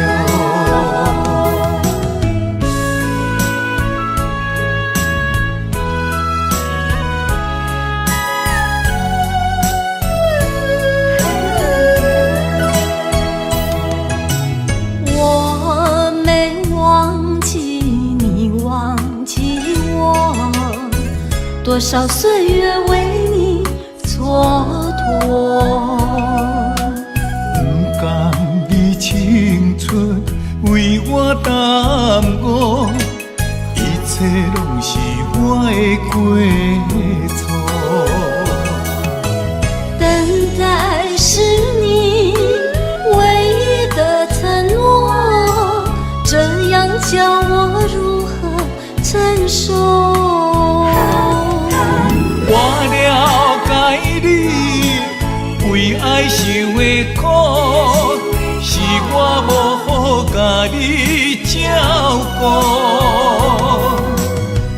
我没忘记你，忘记我，多少岁月为你蹉跎。不甘你青春为我耽误，一切拢是我的过错。等待是你唯一的承诺，这样叫我如何承受？我了解你为爱受的苦，是我无好甲你照顾。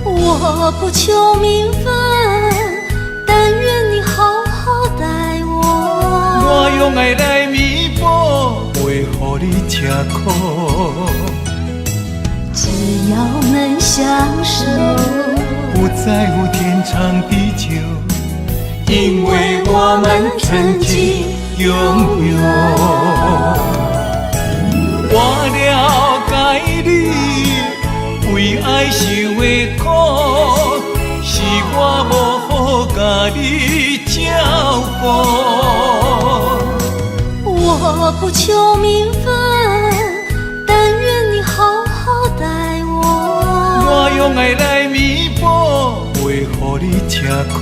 我不求名分，但愿你好好待我。我用爱来弥补，袂予你吃苦。只要能相守，不在乎天长地久，因为我们曾经拥有。我了解你为爱受的苦，是我无好甲你照顾。我不求名分，但愿你好好待我。我用爱来弥补，袂予你吃苦。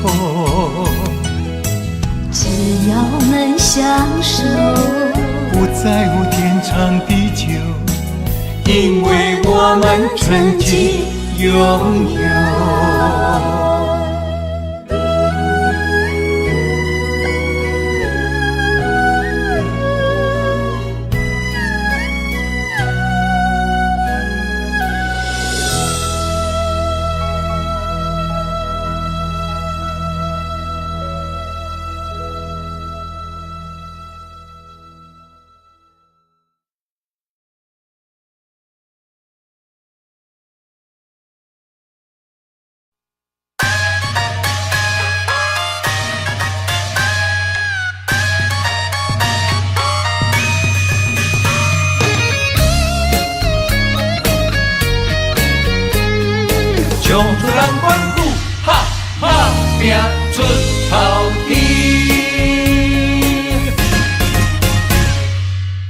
只要能相守，不在乎天长地久，因为我们曾经拥有。唱出咱关羽，哈哈，拼出头天。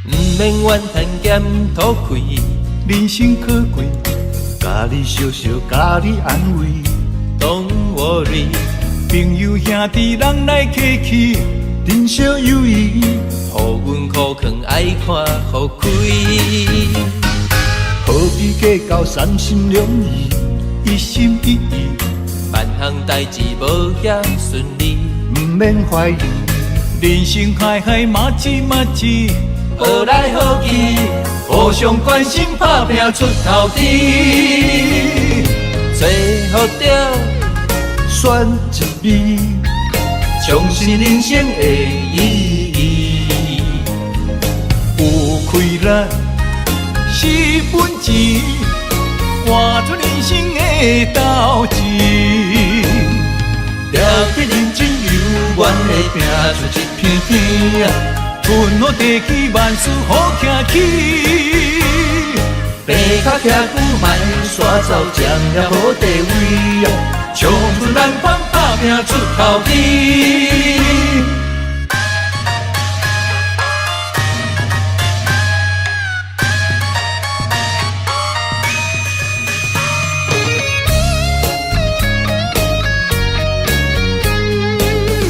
不免怨叹咸土开，人生可贵，甲你笑笑，甲你安慰。Don't worry，朋友兄弟人来客气，珍惜友谊。互阮苦劝爱看互开，何必计较三心两意，一心一意。万项代志无遐顺利，不免怀疑，人生海海马子马子，好来好去，互相关心，打拼出头天。最好着选一味，重视人生的意义。有开咱是本钱，换出人生的斗志。了解认真有愿的拼出一片天啊！春好地气，万事好行起。白脚徛久，莫煞走，占了好地位啊！唱出咱帮打拼出头天。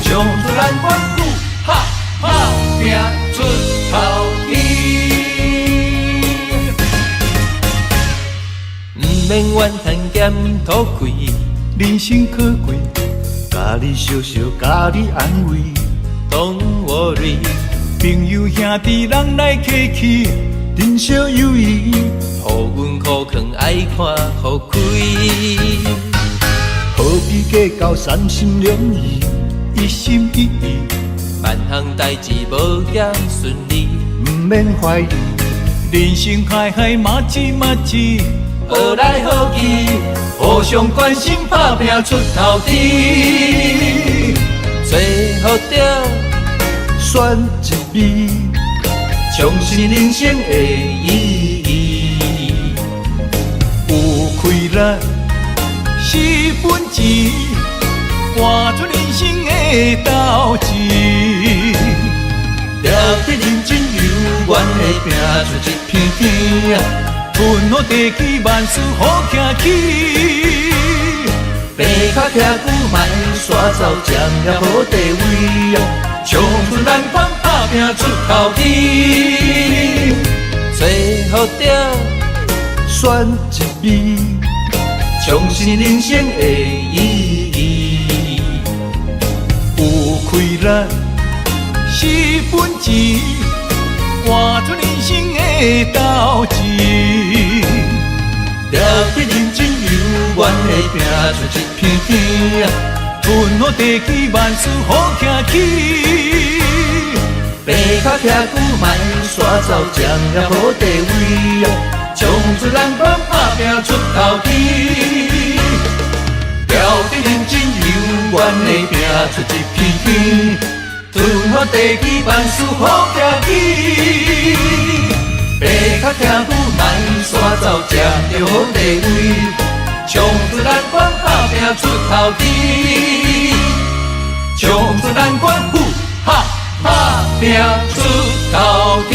唱出咱关羽，哈哈，拼出头天。不免怨叹咸土开，人生可贵，甲你笑笑，甲你安慰。Don't worry，朋友兄弟人来客气，珍惜友谊。互阮苦劝爱看互开，何必计较，三心两意，一心一意。万项代志无也顺利，毋免怀疑，人生海海马子马子，好来好去，互相关心，打拼出头天。最好着选一味，重视人生的意义。有开咱四分钱，换出人生的斗志。了得认真有缘的拼出一片天，分好地基，万事好行起。白脚徛久莫煞走，占了好地位，冲出咱款打拼出头天。最好着选一味，重视人生的意义。有开咱四分钱，换出人生的斗志。了得认真有缘的拼出一片天，分好地基，万事好行起。白脚徛久莫煞走，占了好地位，冲出咱款打拼出头天。了得认真有缘的拼出一片天，分好地基，万事好行起。白脚徛久莫煞走，占着好地位，冲出咱款打拼出头天。冲出咱款呼哈打拼出头天。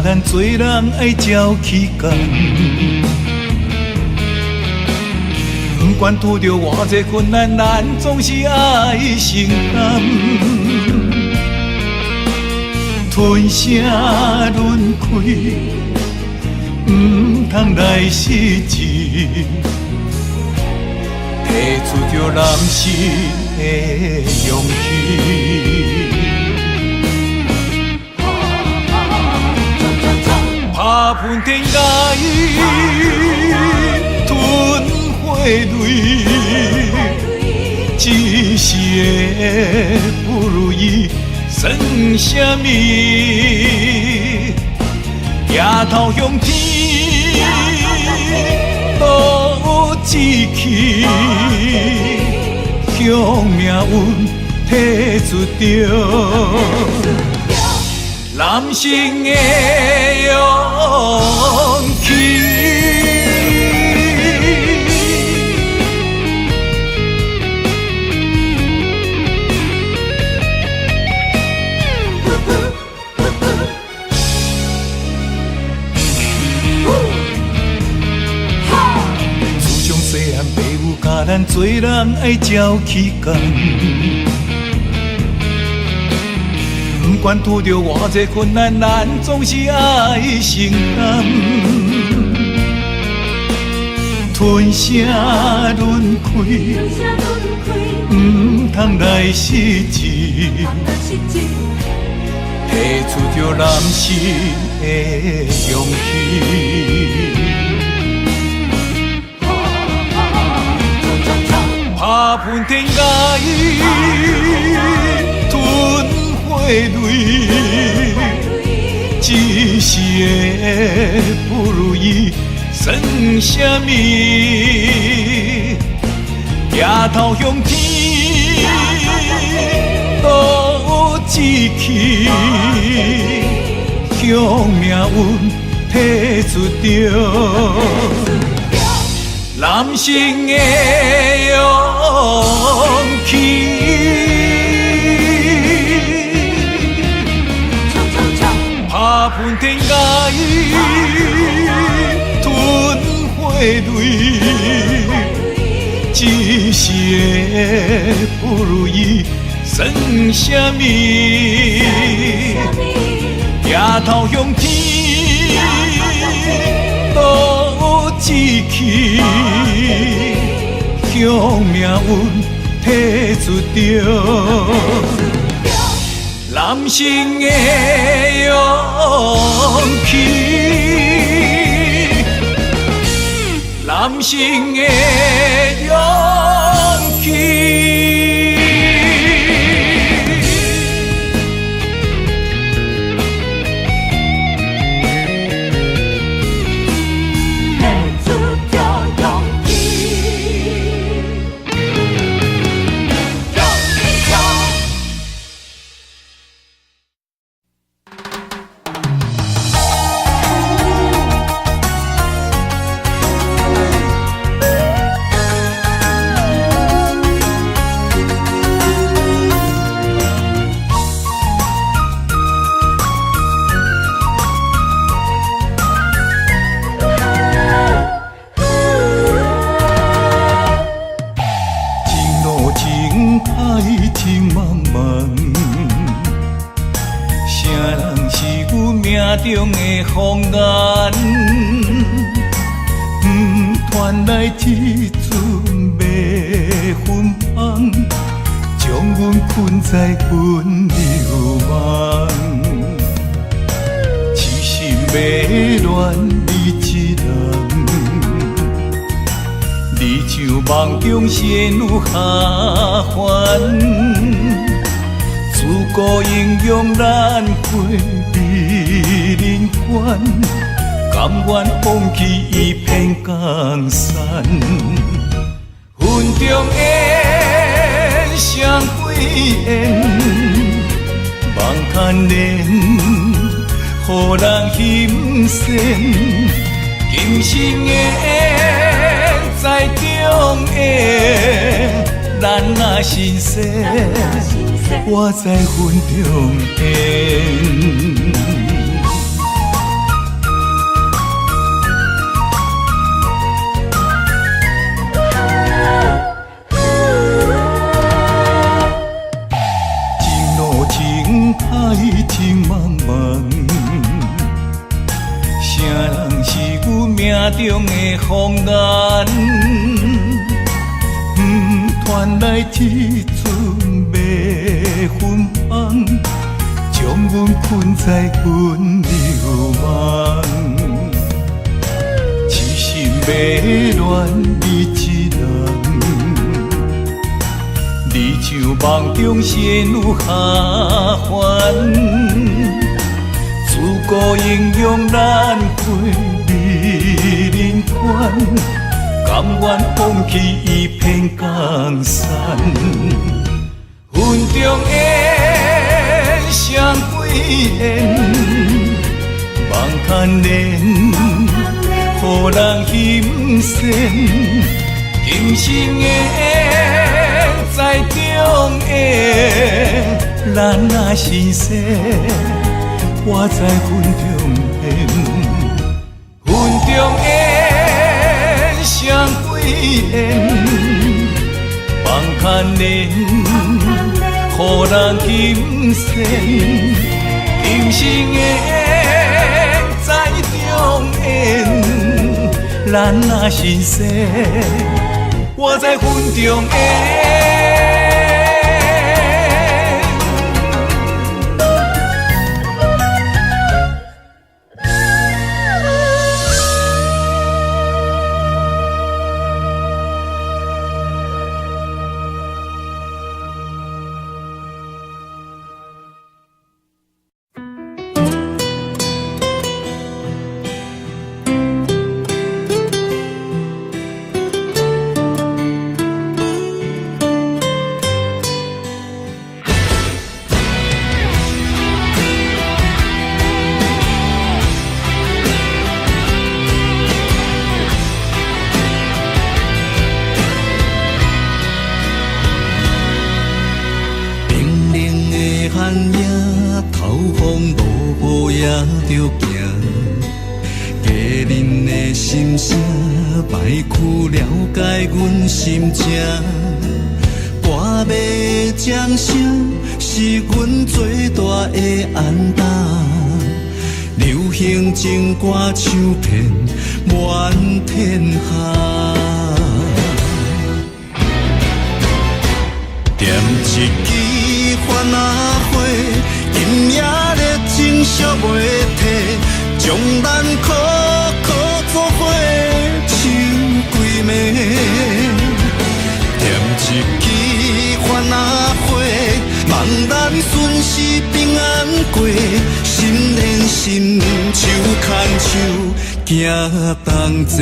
咱做人爱照起工，不管拄着偌济困难，咱总是爱承担。吞声轮开，唔通来失志，提出着男性的勇气。打喷天涯，吞火泪，一时的不如意算什么？抬头向天，多志气，向命运提出着男性的勇气。自从细汉父母教咱做人爱照起工，不管拄着偌济困难，咱总是爱承担。吞声轮开，唔通来失志，提出着男性的勇气。打喷天涯，吞火泪，一时的不如意算什么？抬头向天，多志气，向命运提出着男性的勇气。一世的不如意算啥物？抬头向天，路志气，向命运提出着男性的勇气。男性的勇气。提出着勇气，勇气中。中的风眼，传来一阵迷魂香，将阮困在温柔梦。痴心迷恋你一人，你像梦中仙女下凡，自古英勇难过。人关，甘愿放弃一片江山。云中烟，双归烟，望看莲，予人欣羡。今生的缘，在中缘，咱若心细，我在云中烟。情茫茫，谁人是阮命中的风眼？传来一阵迷魂香，将阮困在温柔梦。痴心迷恋你一人。你像梦中仙女下凡，自古英勇难过美人关，甘愿放弃一片江山。云中烟，双归烟，望看莲，予人欣羡。今生的缘，在中缘，咱若心细，我在云中烟。云中烟，双归烟，望看莲，予人欣羡。今生的缘，在中缘，咱若心细。我在云中烟。歹去了解阮心情。歌尾掌声是阮最大的安踏，流行情歌唱遍满天下。点一支番仔火，今夜热情烧袂退，将咱苦苦作伙唱几暝。点一支番仔火，望咱顺时平安过，心连心，手牵手，行同齐。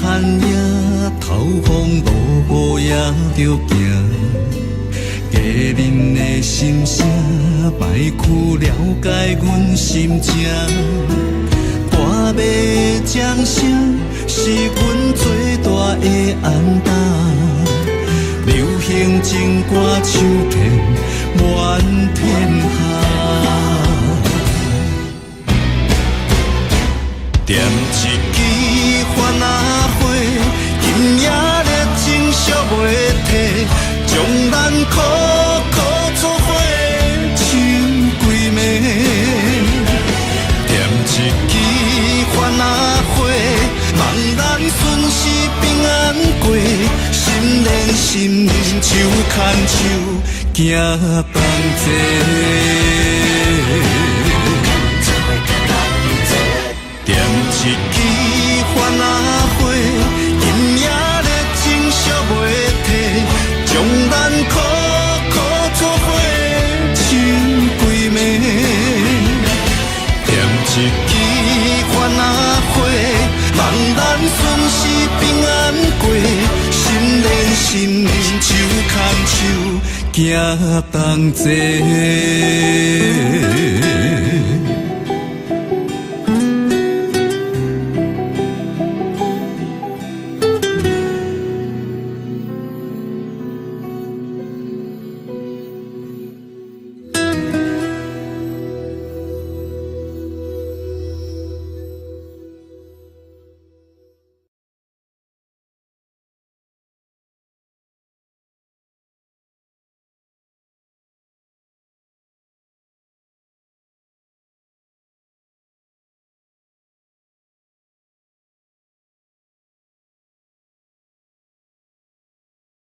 寒夜透风落雨也着行，家人的心声歹去了解阮心情。歌尾掌声是阮最大的安踏，流行情歌唱遍满天下。点一支番仔火，今夜热情烧袂退，将咱苦苦作伙唱几暝。点一支番仔火，望咱顺时平安过，心连心，手牵手，行同齐。点一支番仔火，今夜热情烧袂退，将咱苦苦作伙唱几暝。点一支番仔火，望咱顺时平安过，心连心，手牵手，行同齐。